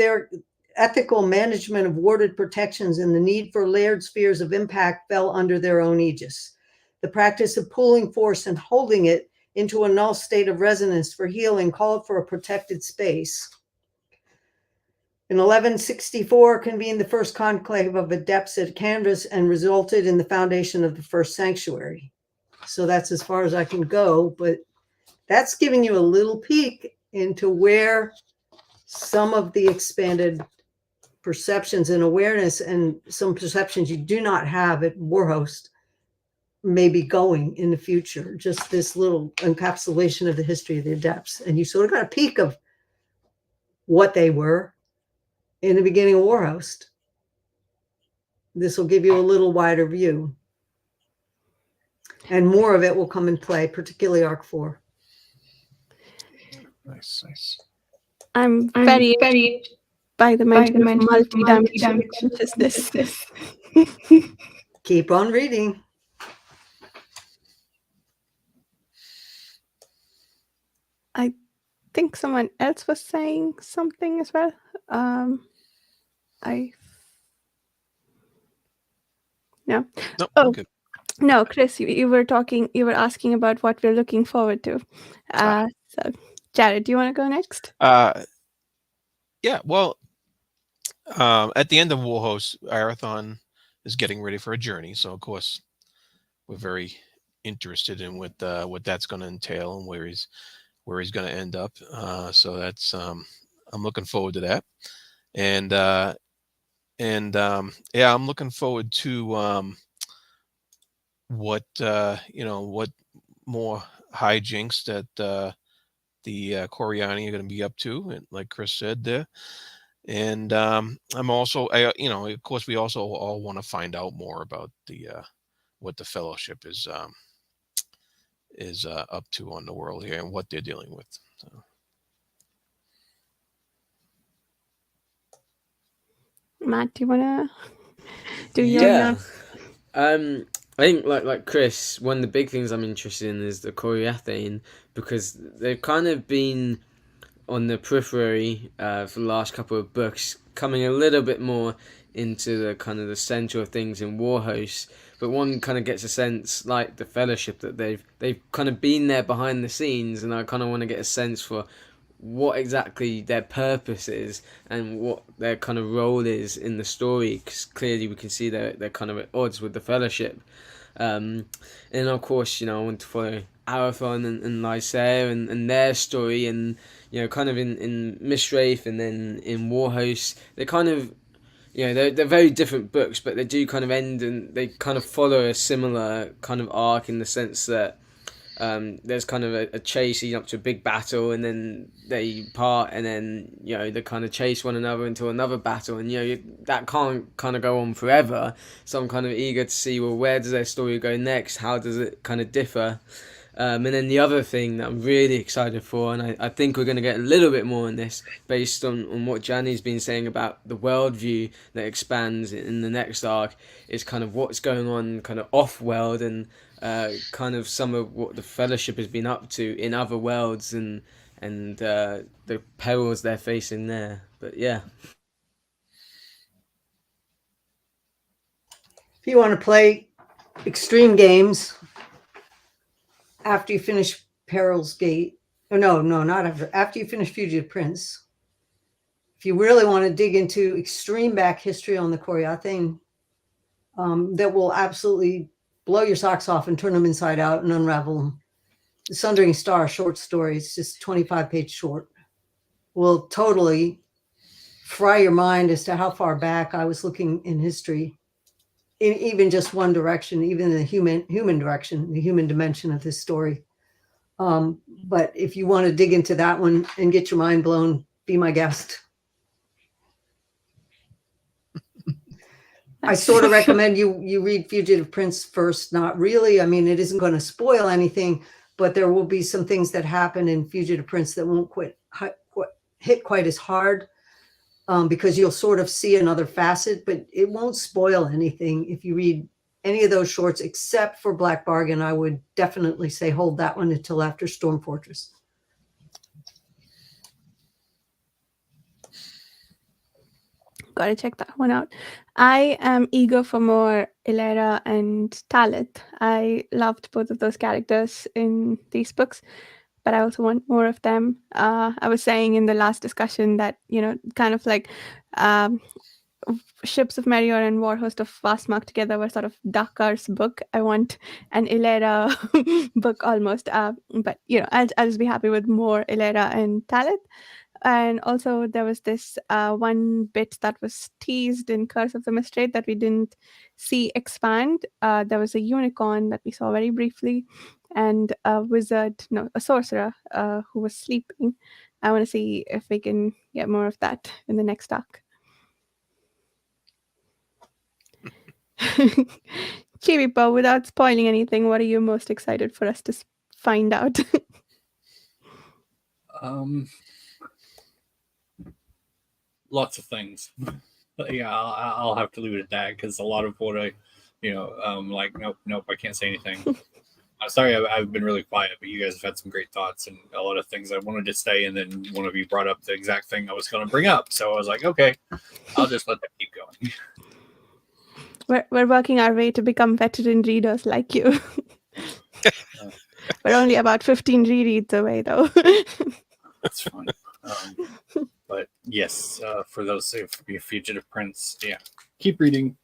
ethical management of warded protections and the need for layered spheres of impact fell under their own aegis. The practice of pooling force and holding it into a null state of resonance for healing called for a protected space. In 1164, convened the first conclave of adepts at Canvas and resulted in the foundation of the first sanctuary. So that's as far as I can go, but that's giving you a little peek into where some of the expanded perceptions and awareness and some perceptions you do not have at Warhost may be going in the future. Just this little encapsulation of the history of the adepts. And you sort of got a peek of what they were in the beginning of Warhost. This will give you a little wider view. And more of it will come in play, particularly Arc 4. Nice. I'm very by the mention of multi-dimensional consciousness. Keep on reading. I think someone else was saying something as well. No. No, Oh, good. no, Chris, you were asking about what we're looking forward to. So, Jared, do you want to go next? Yeah, well, at the end of Warhost, Arathon is getting ready for a journey. So, of course, we're very interested in what that's going to entail and where he's going to end up. So that's I'm looking forward to that, and yeah, I'm looking forward to what what more hijinks that the Coriani are going to be up to, and like Chris said there. And I'm also, of course, we also all want to find out more about the what the Fellowship is up to on the world here and what they're dealing with. So. Matt, do you want to do your? Yeah. I think like Chris, one of the big things I'm interested in is the Coriathane, because they've kind of been on the periphery for the last couple of books, coming a little bit more into the kind of the center of things in Warhost. But one kind of gets a sense, like the Fellowship, that they've kind of been there behind the scenes, and I kind of want to get a sense for what exactly their purpose is and what their kind of role is in the story, because clearly we can see they're kind of at odds with the Fellowship. And of course, I want to follow Arathon and Lysair and their story, and kind of in Mistwraith and then in Warhost, they kind of they're very different books, but they do kind of end and they kind of follow a similar kind of arc in the sense that there's kind of a chase leading up to a big battle, and then they part, and then they kind of chase one another into another battle, and that can't kind of go on forever. So I'm kind of eager to see, well, where does their story go next? How does it kind of differ? And then the other thing that I'm really excited for, and I think we're going to get a little bit more on this based on what Janny's been saying about the worldview that expands in the next arc, is kind of what's going on kind of off-world, and kind of some of what the Fellowship has been up to in other worlds, and the perils they're facing there. But yeah. If you want to play extreme games after you finish Peril's Gate, or no, not after you finish Fugitive Prince, if you really want to dig into extreme back history on the Coriathane, that will absolutely blow your socks off and turn them inside out and unravel them. The Sundering Star short story, it's just 25-page short, will totally fry your mind as to how far back I was looking in history in even just one direction, even in the human direction, the human dimension of this story. But if you want to dig into that one and get your mind blown, be my guest. I sort of recommend you read Fugitive Prince first. Not really. I mean, it isn't going to spoil anything, but there will be some things that happen in Fugitive Prince that won't hit quite as hard, because you'll sort of see another facet, but it won't spoil anything. If you read any of those shorts, except for Black Bargain, I would definitely say hold that one until after Storm Fortress. Got to check that one out. I am eager for more Ilera and Talit. I loved both of those characters in these books, but I also want more of them. I was saying in the last discussion that, kind of like Ships of Merior and Warhost of Vastmark together were sort of Dakar's book. I want an Ilera book almost. But, I'll just be happy with more Ilera and Talit. And also there was this one bit that was teased in Curse of the Mistral that we didn't see expand. There was a unicorn that we saw very briefly, and a sorcerer who was sleeping. I want to see if we can get more of that in the next arc. Chibipo, without spoiling anything, what are you most excited for us to find out? Lots of things. But yeah, I'll have to leave it at that, because a lot of what I, like, nope, I can't say anything. I'm sorry, I've been really quiet, but you guys have had some great thoughts and a lot of things I wanted to say, and then one of you brought up the exact thing I was going to bring up, so I was like, okay, I'll just let that keep going. We're working our way to become veteran readers like you. We're only about 15 rereads away, though. That's fine. But yes, for those who be a Fugitive Prince, yeah, keep reading.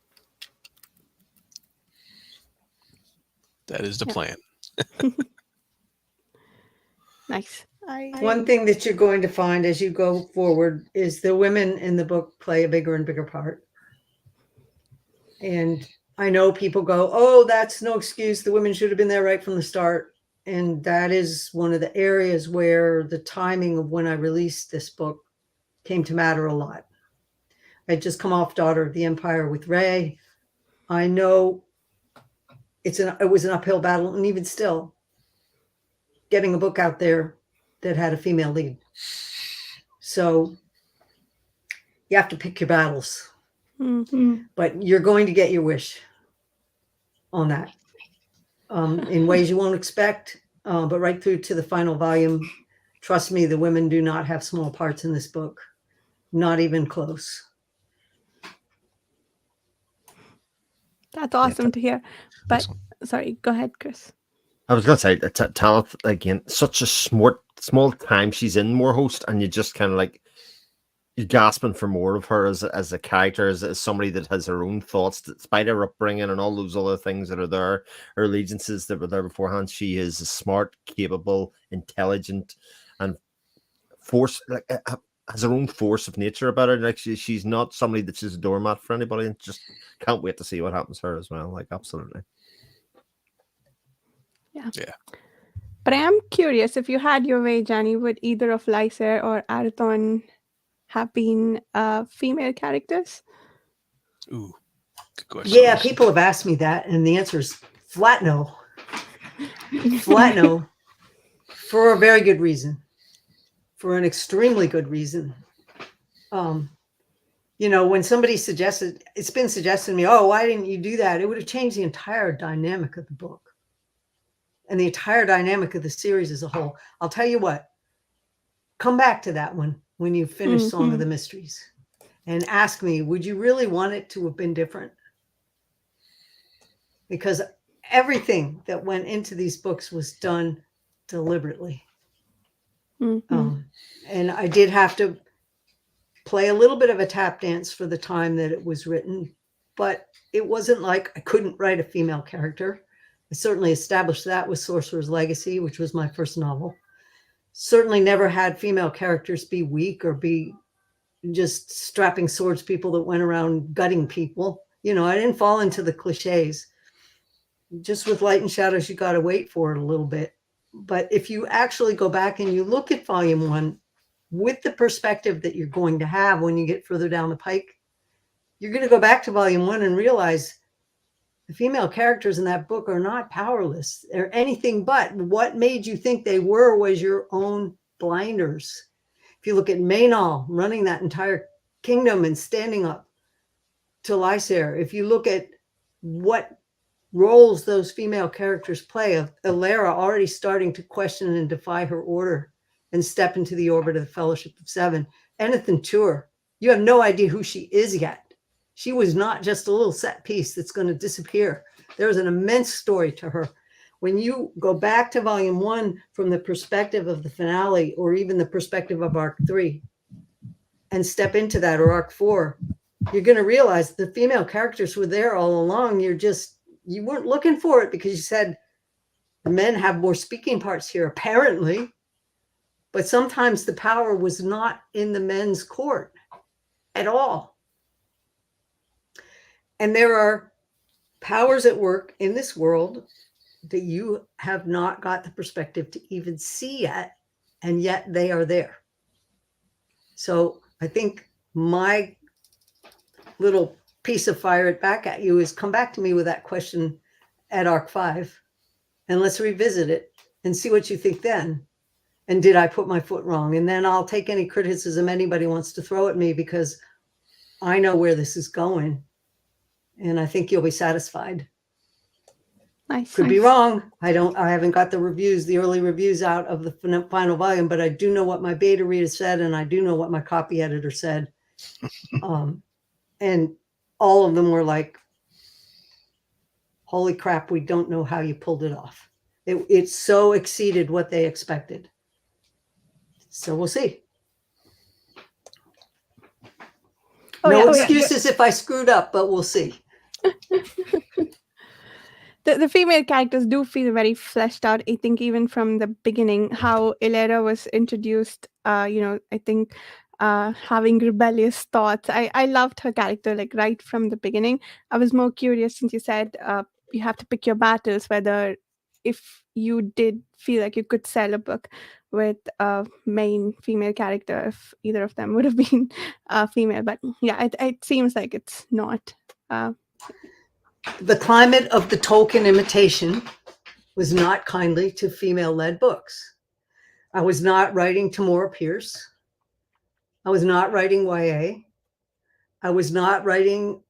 That is the plan. Nice. One thing that you're going to find as you go forward is the women in the book play a bigger and bigger part. And I know people go, oh, that's no excuse. The women should have been there right from the start. And that is one of the areas where the timing of when I released this book came to matter a lot. I'd just come off Daughter of the Empire with Ray. I know it was an uphill battle, and even still, getting a book out there that had a female lead. So you have to pick your battles. Mm-hmm. But you're going to get your wish on that in ways you won't expect, but right through to the final volume. Trust me, the women do not have small parts in this book, not even close. That's awesome to hear. But excellent. Sorry, go ahead, Chris. I was going to say, Talit, again, such a small time she's in Warhost, and you just kind of like, you're gasping for more of her as a character, as somebody that has her own thoughts, despite her upbringing and all those other things that are there, her allegiances that were there beforehand. She is smart, capable, intelligent, and has her own force of nature about her. Like she's not somebody that's just a doormat for anybody, and just can't wait to see what happens to her as well. Like, absolutely. Yeah. But I am curious, if you had your way, Janny, would either of Lysair or Arathon have been female characters? Ooh, good question. Yeah, people have asked me that, and the answer is flat no. Flat no, for a very good reason, for an extremely good reason. When somebody suggested, it's been suggested to me, oh, why didn't you do that? It would have changed the entire dynamic of the book and the entire dynamic of the series as a whole. I'll tell you what, come back to that one when you finish Song of the Mysteries and ask me, would you really want it to have been different? Because everything that went into these books was done deliberately. And I did have to play a little bit of a tap dance for the time that it was written, but it wasn't like I couldn't write a female character. I certainly established that with Sorcerer's Legacy, which was my first novel. Certainly never had female characters be weak or be just strapping swords people that went around gutting people. I didn't fall into the cliches. Just with Light and Shadows, you got to wait for it a little bit. But if you actually go back and you look at volume 1 with the perspective that you're going to have when you get further down the pike, you're going to go back to volume 1 and realize the female characters in that book are not powerless. They're anything but. What made you think they were was your own blinders. If you look at Maynol running that entire kingdom and standing up to Lysair, if you look at what roles those female characters play, of Elara already starting to question and defy her order and step into the orbit of the Fellowship of Seven. Enithan Tour, you have no idea who she is yet. She was not just a little set piece that's going to disappear. There's an immense story to her. When you go back to volume 1 from the perspective of the finale, or even the perspective of arc 3, and step into that, or arc 4, you're going to realize the female characters were there all along. You weren't looking for it because you said the men have more speaking parts here, apparently. But sometimes the power was not in the men's court at all. And there are powers at work in this world that you have not got the perspective to even see yet, and yet they are there. So I think my little piece of fire it back at you is come back to me with that question at arc 5, and let's revisit it and see what you think then. And did I put my foot wrong? And then I'll take any criticism anybody wants to throw at me, because I know where this is going, and I think you'll be satisfied. Nice. Could be wrong. I haven't got the early reviews out of the final volume, but I do know what my beta reader said, and I do know what my copy editor said. And all of them were like, holy crap, we don't know how you pulled it off. It so exceeded what they expected. So we'll see. No excuses if I screwed up, but we'll see. The female characters do feel very fleshed out. I think even from the beginning, how Elara was introduced, I think having rebellious thoughts. I loved her character, like right from the beginning. I was more curious, since you said you have to pick your battles, whether if you did feel like you could sell a book with a main female character, if either of them would have been female. But yeah, it seems like it's not. The climate of the Tolkien imitation was not kindly to female-led books. I was not writing Tamora Pierce. I was not writing YA. I was not writing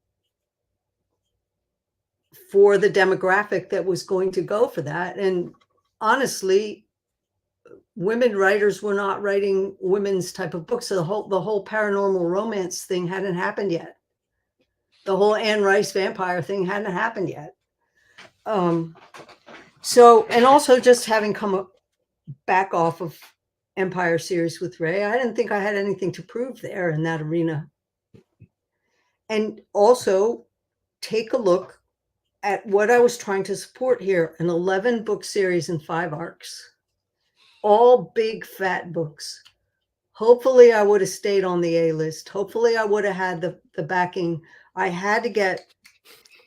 for the demographic that was going to go for that. And honestly, women writers were not writing women's type of books. So the whole paranormal romance thing hadn't happened yet. The whole Anne Rice vampire thing hadn't happened yet. So, and also just having come back off of Empire series with Ray, I didn't think I had anything to prove there in that arena. And also take a look at what I was trying to support here, an 11-book series in 5 arcs, all big fat books. Hopefully I would have stayed on the A list. Hopefully I would have had the backing. I had to get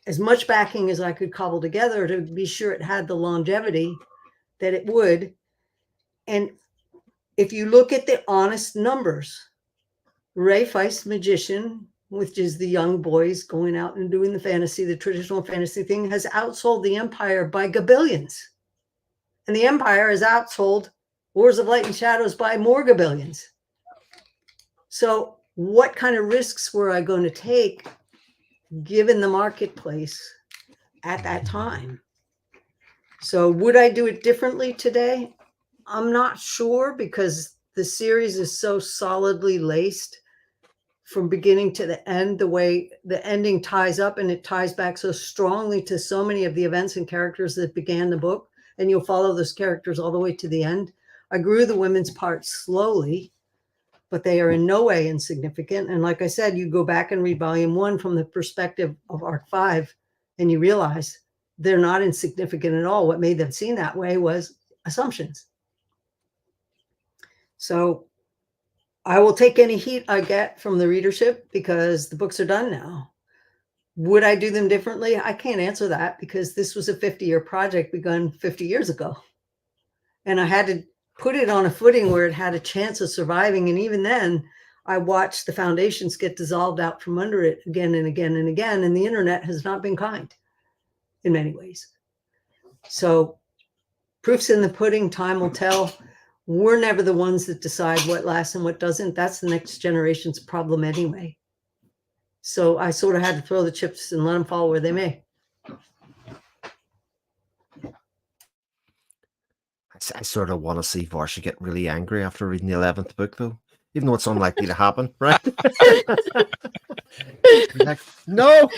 as much backing as I could cobble together to be sure it had the longevity that it would. And if you look at the honest numbers, Ray Feist, Magician, which is the young boys going out and doing the traditional fantasy thing, has outsold the Empire by gabillions. And the Empire has outsold Wars of Light and Shadows by more gabillions. So what kind of risks were I going to take given the marketplace at that time? So would I do it differently today? I'm not sure, because the series is so solidly laced from beginning to the end, the way the ending ties up, and it ties back so strongly to so many of the events and characters that began the book, and you'll follow those characters all the way to the end. I grew the women's parts slowly, but they are in no way insignificant. And like I said, you go back and read volume 1 from the perspective of arc 5, and you realize they're not insignificant at all. What made them seen that way was assumptions. So I will take any heat I get from the readership, because the books are done now. Would I do them differently? I can't answer that because this was a 50-year project begun 50 years ago. And I had to put it on a footing where it had a chance of surviving. And even then, I watched the foundations get dissolved out from under it again and again and again. And the internet has not been kind in many ways. So proof's in the pudding, time will tell. We're never the ones that decide what lasts and what doesn't. That's the next generation's problem anyway. So I sort of had to throw the chips and let them fall where they may. I sort of want to see Varsha get really angry after reading the 11th book, though, even though it's unlikely to happen, right? Like, no.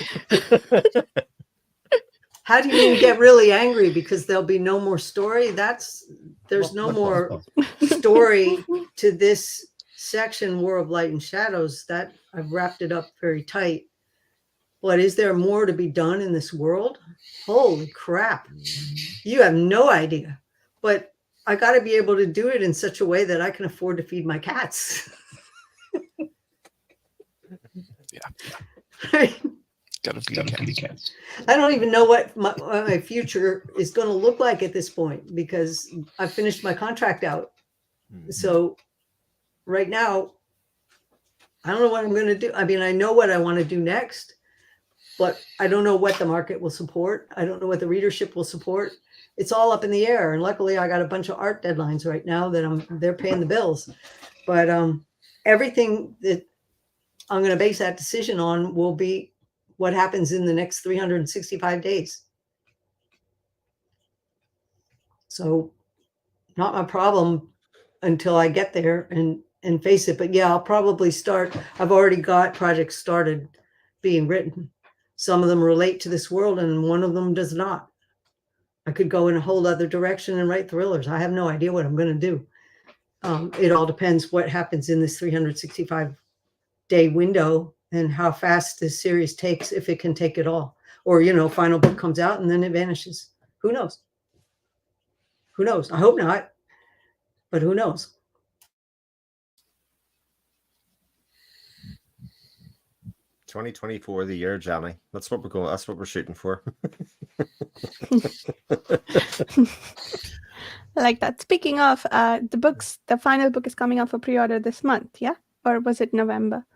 How do you mean get really angry? Because there'll be no more story? There's no more story to this section, War of Light and Shadows. That I've wrapped it up very tight. But is there more to be done in this world? Holy crap. You have no idea. But I got to be able to do it in such a way that I can afford to feed my cats. Yeah. Gotta feed cats. I don't even know what my future is going to look like at this point because I finished my contract out. Mm-hmm. So right now, I don't know what I'm going to do. I mean, I know what I want to do next, but I don't know what the market will support. I don't know what the readership will support. It's all up in the air. And luckily, I got a bunch of art deadlines right now that they're paying the bills. But everything that I'm going to base that decision on will be what happens in the next 365 days. So not my problem until I get there and face it. But yeah, I'll probably start. I've already got projects started being written. Some of them relate to this world and one of them does not. I could go in a whole other direction and write thrillers. I have no idea what I'm going to do. It all depends what happens in this 365-day window and how fast this series takes, if it can take it all. Or, final book comes out and then it vanishes. Who knows? Who knows? I hope not, but who knows? $2024, the year, Janny. That's what we're shooting for. I like that. Speaking of the books, the final book is coming out for pre-order this month, yeah? Or was it November?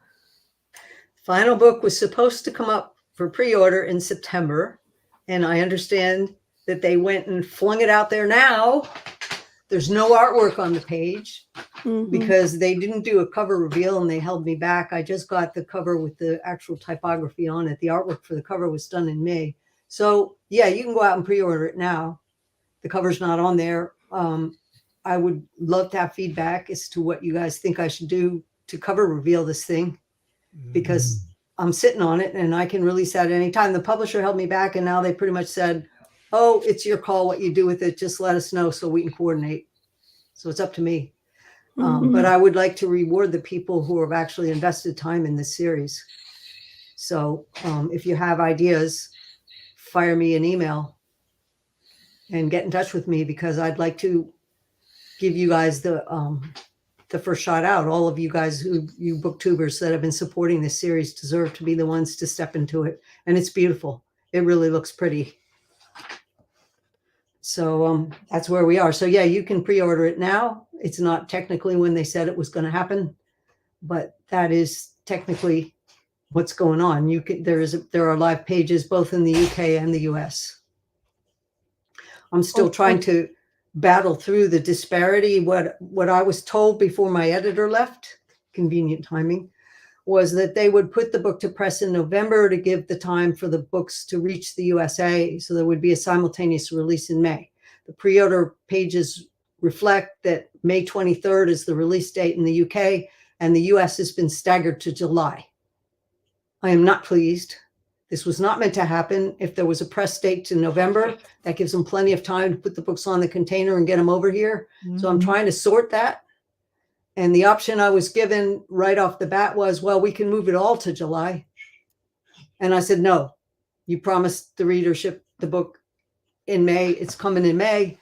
Final book was supposed to come up for pre-order in September, and I understand that they went and flung it out there now. There's no artwork on the page because they didn't do a cover reveal and they held me back. I just got the cover with the actual typography on it. The artwork for the cover was done in May. So yeah, you can go out and pre-order it now. The cover's not on there. I would love to have feedback as to what you guys think I should do to cover reveal this thing, because I'm sitting on it and I can release that at any time. The publisher held me back and now they pretty much said, oh, it's your call what you do with it. Just let us know so we can coordinate. So it's up to me. But I would like to reward the people who have actually invested time in this series. So if you have ideas, fire me an email and get in touch with me, because I'd like to give you guys the first shot out. All of you guys, you booktubers that have been supporting this series, deserve to be the ones to step into it. And it's beautiful. It really looks pretty. So that's where we are. So yeah, you can pre-order it now. It's not technically when they said it was going to happen, but that is technically what's going on. There are live pages both in the UK and the US. I'm still trying to battle through the disparity. What I was told before my editor left, convenient timing, was that they would put the book to press in November to give the time for the books to reach the USA. So there would be a simultaneous release in May. The pre-order pages reflect that May 23rd is the release date in the UK, and the US has been staggered to July. I am not pleased. This was not meant to happen. If there was a press date to November, that gives them plenty of time to put the books on the container and get them over here. So I'm trying to sort that. And the option I was given right off the bat was, well, we can move it all to July. And I said, no, you promised the readership the book in May. It's coming in May.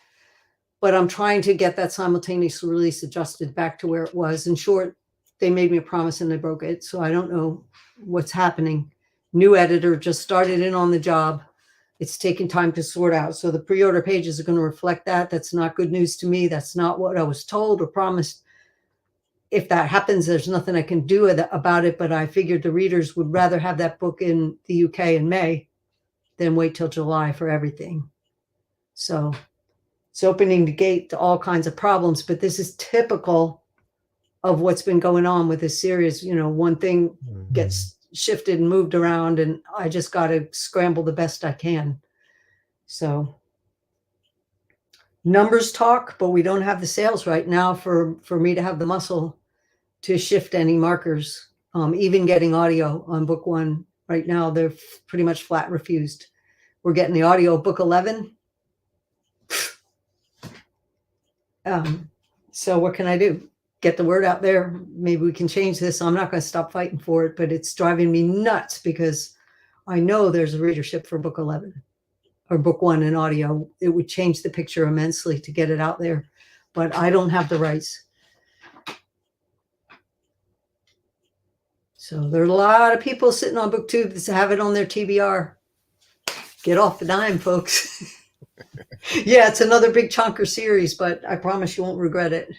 But I'm trying to get that simultaneous release adjusted back to where it was. In short, they made me a promise and they broke it. So I don't know what's happening New editor just started in on the job. It's taking time to sort out. So the pre-order pages are going to reflect that. That's not good news to me. That's not what I was told or promised. If that happens, there's nothing I can do about it, but I figured the readers would rather have that book in the UK in May than wait till July for everything. So it's opening the gate to all kinds of problems, but this is typical of what's been going on with this series. You know, one thing gets shifted and moved around, and I just got to scramble the best I can. So numbers talk, but we don't have the sales right now for me to have the muscle to shift any markers. Even getting audio on book 1 right now, they're pretty much flat refused. We're getting the audio book 11. So what can I do? Get the word out there. Maybe we can change this. I'm not going to stop fighting for it, but it's driving me nuts because I know there's a readership for book 11 or book 1 in audio. It would change the picture immensely to get it out there, but I don't have the rights. So there are a lot of people sitting on BookTube that have it on their TBR. Get off the dime, folks. Yeah, it's another big chunker series, but I promise you won't regret it.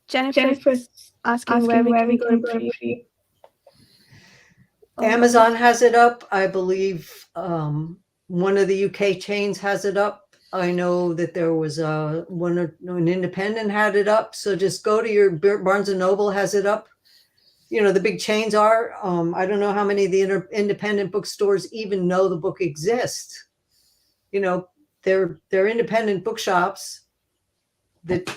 Jennifer's asking where we can go to preview. Amazon has it up. I believe one of the UK chains has it up. I know that there was an independent had it up. So just go to your Barnes & Noble has it up. You know, the big chains are. I don't know how many of the independent bookstores even know the book exists. You know, they're independent bookshops that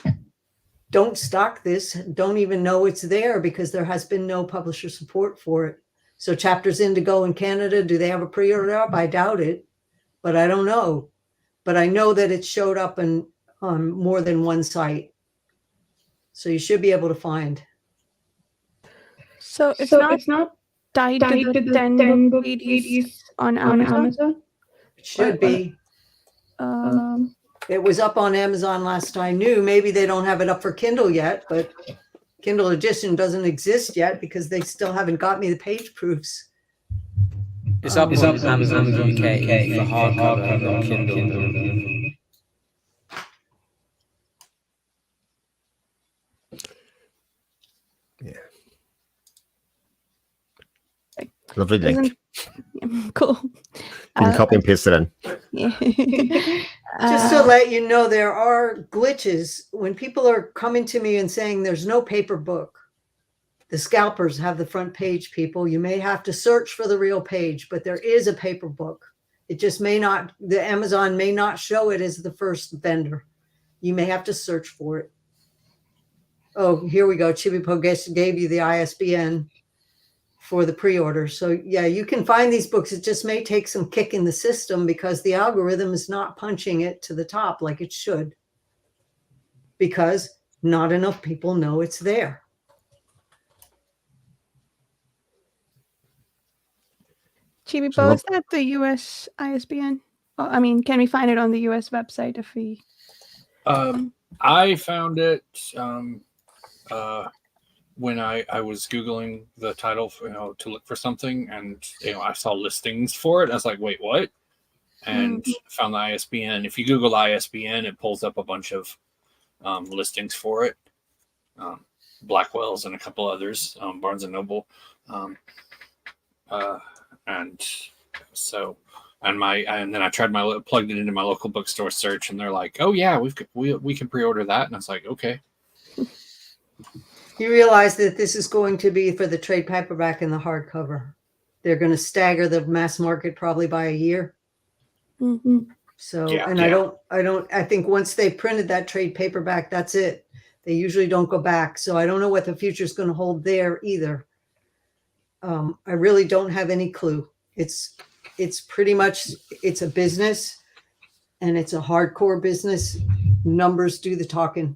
don't stock this, don't even know it's there because there has been no publisher support for it. So Chapters Indigo in Canada, do they have a pre-order up? I doubt it, but I don't know. But I know that it showed up on more than one site. So you should be able to find. So it's not tied to the 10 book series on Amazon? It should be. It was up on Amazon last I knew. Maybe they don't have it up for Kindle yet, but Kindle edition doesn't exist yet because they still haven't got me the page proofs. It's up on Amazon UK for hardcover, not Kindle. Yeah. Lovely link. Cool. You can copy and paste it in. Yeah. Just to let you know, there are glitches when people are coming to me and saying there's no paper book. The scalpers have the front page, people. You may have to search for the real page, but there is a paper book. It just may not, the Amazon may not show it as the first vendor. You may have to search for it. Oh, here we go. Chibipo gave you the ISBN for the pre-order. So yeah, you can find these books. It just may take some kick in the system because the algorithm is not punching it to the top like it should, because not enough people know it's there. Chibipo, is that the US ISBN? Oh, I mean, can we find it on the US website if we... I found it when I was Googling the title for, to look for something, and I saw listings for it. I was like, wait, what? And found the ISBN. If you Google ISBN, it pulls up a bunch of listings for it. Blackwell's and a couple others, Barnes & Noble. And so, and then I tried plugged it into my local bookstore search, and they're like, "Oh yeah, we can pre-order that." And I was like, "Okay." You realize that this is going to be for the trade paperback and the hardcover. They're going to stagger the mass market probably by a year. Mm-hmm. So, I think once they printed that trade paperback, that's it. They usually don't go back. So I don't know what the future is going to hold there either. I really don't have any clue. It's pretty much, it's a business, and it's a hardcore business. Numbers do the talking.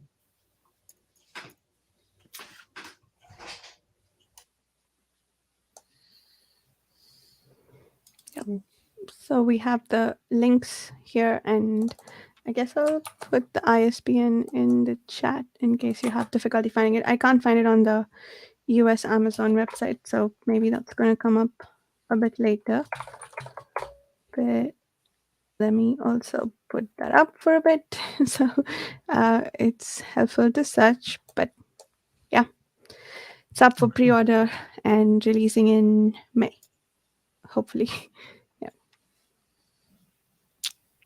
Yep. So we have the links here, and I guess I'll put the ISBN in the chat in case you have difficulty finding it. I can't find it on the US Amazon website, so maybe that's going to come up a bit later. But let me also put that up for a bit, so it's helpful to search. But yeah, it's up for pre-order and releasing in May, hopefully. Yeah.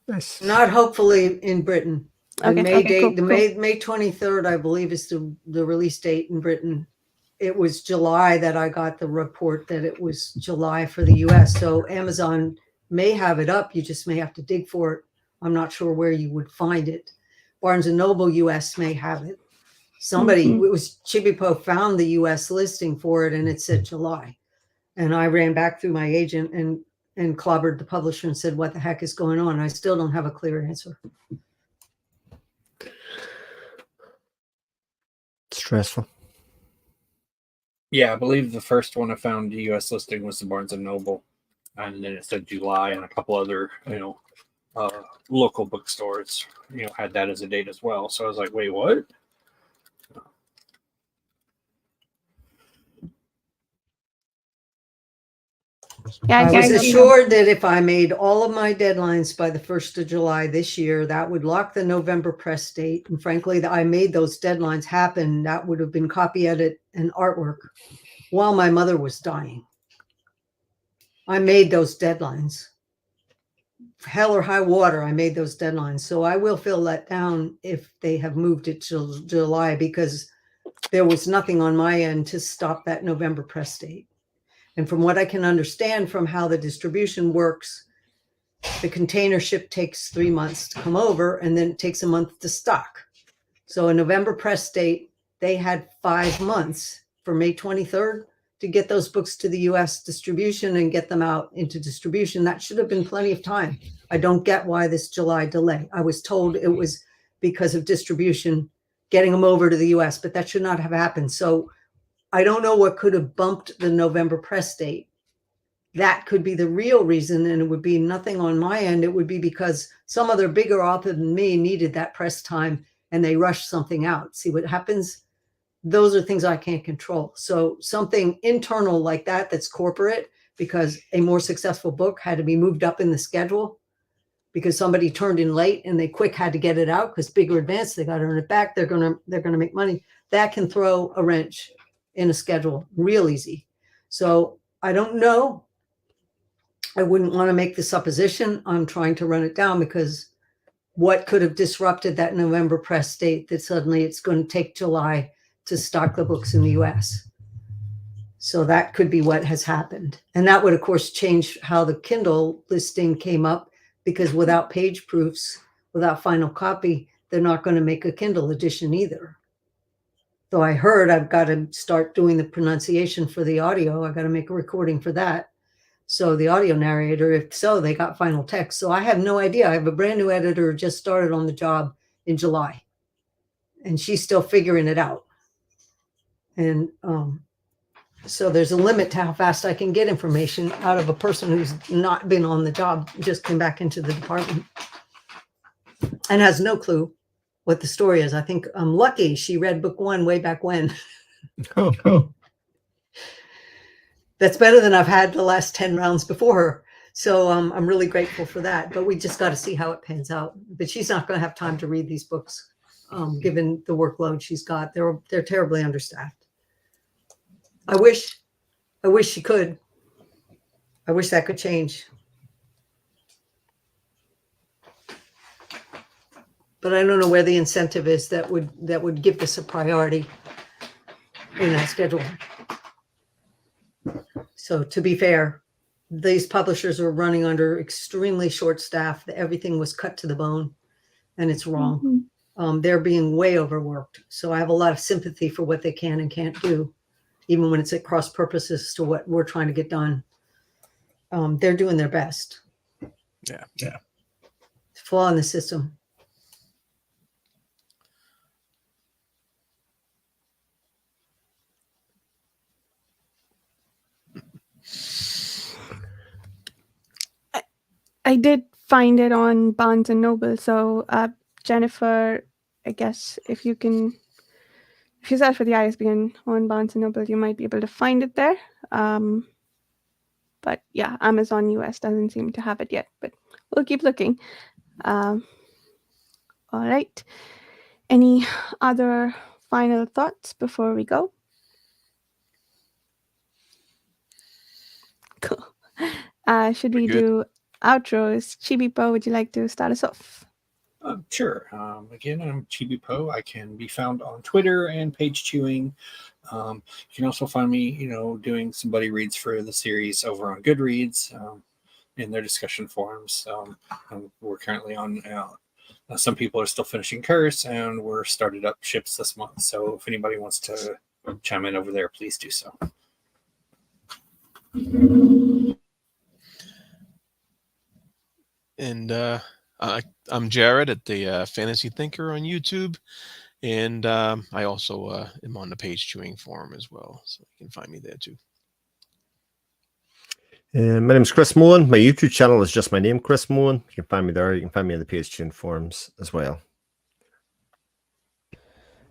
Nice. Not hopefully in Britain. The Okay, May okay, date, cool, the cool. May 23rd, I believe, is the release date in Britain. It was July that I got the report that it was July for the US. So Amazon may have it up. You just may have to dig for it. I'm not sure where you would find it. Barnes and Noble US may have it. Somebody, Mhm. it was Chibipo found the US listing for it and it said July. And I ran back through my agent and clobbered the publisher and said, what the heck is going on? I still don't have a clear answer. Stressful. Yeah, I believe the first one I found the U.S. listing was the Barnes and Noble, and then it said July, and a couple other local bookstores had that as a date as well. So I was like, wait, what? Yeah, I was guess assured that if I made all of my deadlines by the 1st of July this year, that would lock the November press date. And frankly, I made those deadlines happen. That would have been copy edit and artwork while my mother was dying. I made those deadlines. Hell or high water, I made those deadlines. So I will feel let down if they have moved it to July, because there was nothing on my end to stop that November press date. And from what I can understand from how the distribution works, the container ship takes 3 months to come over, and then it takes a month to stock. So a November press date, they had 5 months for May 23rd to get those books to the US distribution and get them out into distribution. That should have been plenty of time. I don't get why this July delay. I was told it was because of distribution, getting them over to the US, but that should not have happened. So I don't know what could have bumped the November press date. That could be the real reason, and it would be nothing on my end. It would be because some other bigger author than me needed that press time and they rushed something out. See what happens? Those are things I can't control. So something internal like that, that's corporate, because a more successful book had to be moved up in the schedule because somebody turned in late and they quick had to get it out because bigger advance, they got to earn it back. They're gonna make money. That can throw a wrench in a schedule real easy. So I don't know. I wouldn't want to make the supposition. I'm trying to run it down, because what could have disrupted that November press date that suddenly it's going to take July to stock the books in the US? So that could be what has happened. And that would, of course, change how the Kindle listing came up, because without page proofs, without final copy, they're not going to make a Kindle edition either. Though I heard I've got to start doing the pronunciation for the audio. I got to make a recording for that. So the audio narrator, if so, they got final text. So I have no idea. I have a brand new editor who just started on the job in July, and she's still figuring it out. And so there's a limit to how fast I can get information out of a person who's not been on the job, just came back into the department and has no clue what the story is. I think I'm lucky she read book 1 way back when. Oh. That's better than I've had the last 10 rounds before her. So I'm really grateful for that. But we just got to see how it pans out. But she's not going to have time to read these books, given the workload she's got. They're terribly understaffed. I wish she could. I wish that could change. But I don't know where the incentive is that would give this a priority in that schedule. So to be fair, these publishers are running under extremely short staff. Everything was cut to the bone, and it's wrong. They're being way overworked. So I have a lot of sympathy for what they can and can't do, even when it's at cross purposes to what we're trying to get done. They're doing their best. Yeah. Flaw in the system. I did find it on Barnes and Noble. So Jennifer, I guess if you can if you search for the ISBN on Barnes & Noble, you might be able to find it there. But yeah, Amazon US doesn't seem to have it yet, but we'll keep looking. All right. Any other final thoughts before we go? Cool. Should we do outros? Chibi-Po, would you like to start us off? Sure. Again, I'm Chibi Po. I can be found on Twitter and Page Chewing. You can also find me, doing some buddy reads for the series over on Goodreads in their discussion forums. We're currently on. Some people are still finishing Curse, and we're started up ships this month. So if anybody wants to chime in over there, please do so. And I'm Jared at the Fantasy Thinker on YouTube, and I also am on the Page Chewing forum as well, so you can find me there too. My name's Chris Mullen. My YouTube channel is just my name, Chris Mullen. You can find me there. You can find me in the Page Chewing forums as well.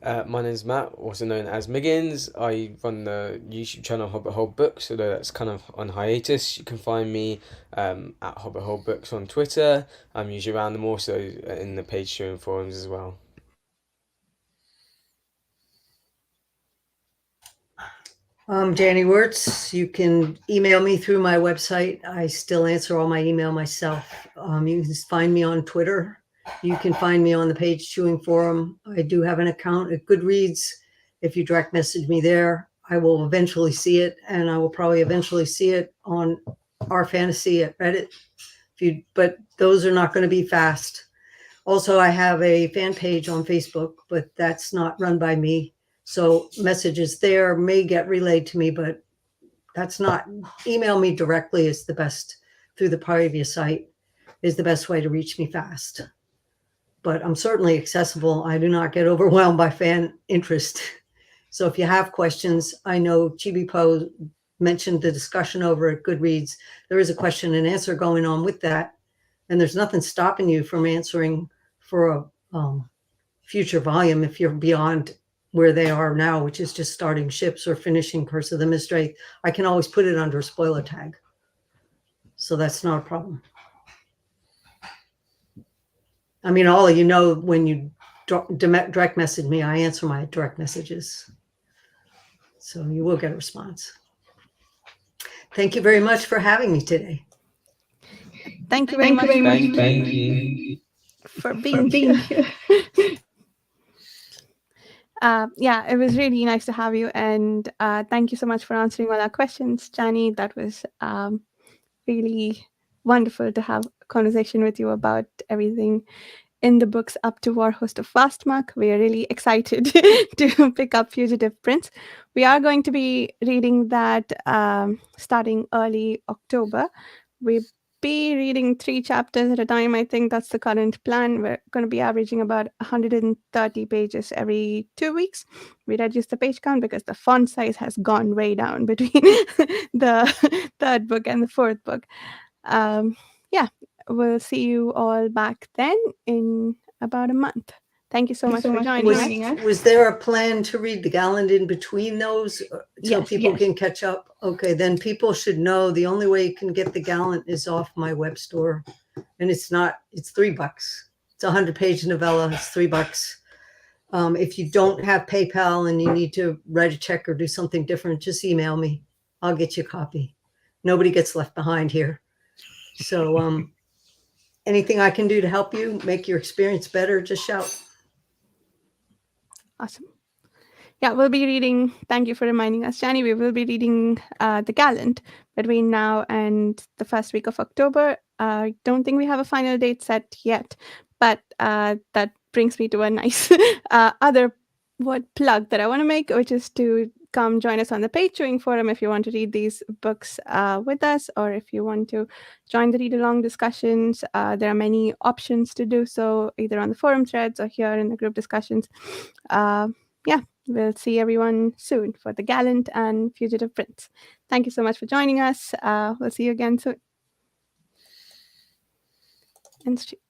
My name's Matt, also known as Miggins. I run the YouTube channel Hobbit Hole Books, although that's kind of on hiatus. You can find me at Hobbit Hole Books on Twitter. I'm usually around them also in the Page Chewing forums as well. I'm Janny Wurts. You can email me through my website. I still answer all my email myself. You can find me on Twitter. You can find me on the Page Chewing forum. I do have an account at Goodreads. If you direct message me there, I will eventually see it, and I will probably eventually see it on Our Fantasy at Reddit. But those are not going to be fast. Also, I have a fan page on Facebook, but that's not run by me. So messages there may get relayed to me, but that's not. Email me directly is the best, through the Privia site is the best way to reach me fast. But I'm certainly accessible. I do not get overwhelmed by fan interest. So if you have questions, I know Chibi-Po mentioned the discussion over at Goodreads. There is a question and answer going on with that. And there's nothing stopping you from answering for a future volume if you're beyond where they are now, which is just starting ships or finishing Curse of the Mistwraith. I can always put it under a spoiler tag. So that's not a problem. I mean, all of you know when you direct message me, I answer my direct messages. So you will get a response. Thank you very much for having me today. Thank you very much. Thank you. For being here. Yeah, it was really nice to have you, and thank you so much for answering all our questions, Janny. That was really wonderful to have a conversation with you about everything in the books up to Warhost of Vastmark. We are really excited to pick up Fugitive Prince. We are going to be reading that starting early October. We'll be reading 3 chapters at a time. I think that's the current plan. We're going to be averaging about 130 pages every 2 weeks. We reduced the page count because the font size has gone way down between the 3rd book and the 4th book. Yeah, we'll see you all back then in about a month. Thank you so much for joining us. Was there a plan to read the Gallant in between those so people can catch up? Okay, then people should know the only way you can get the Gallant is off my web store. And it's $3. It's a 100-page novella. It's $3. If you don't have PayPal and you need to write a check or do something different, just email me. I'll get you a copy. Nobody gets left behind here. So anything I can do to help you make your experience better, just shout. Awesome. Yeah, we'll be reading, thank you for reminding us, Janny, we will be reading The Gallant between now and the 1st week of October. I don't think we have a final date set yet, but that brings me to a nice other plug that I want to make, which is to come join us on the Page Chewing forum if you want to read these books with us, or if you want to join the read-along discussions. There are many options to do so, either on the forum threads or here in the group discussions. Yeah, we'll see everyone soon for The Gallant and Fugitive Prince. Thank you so much for joining us. We'll see you again soon. End stream.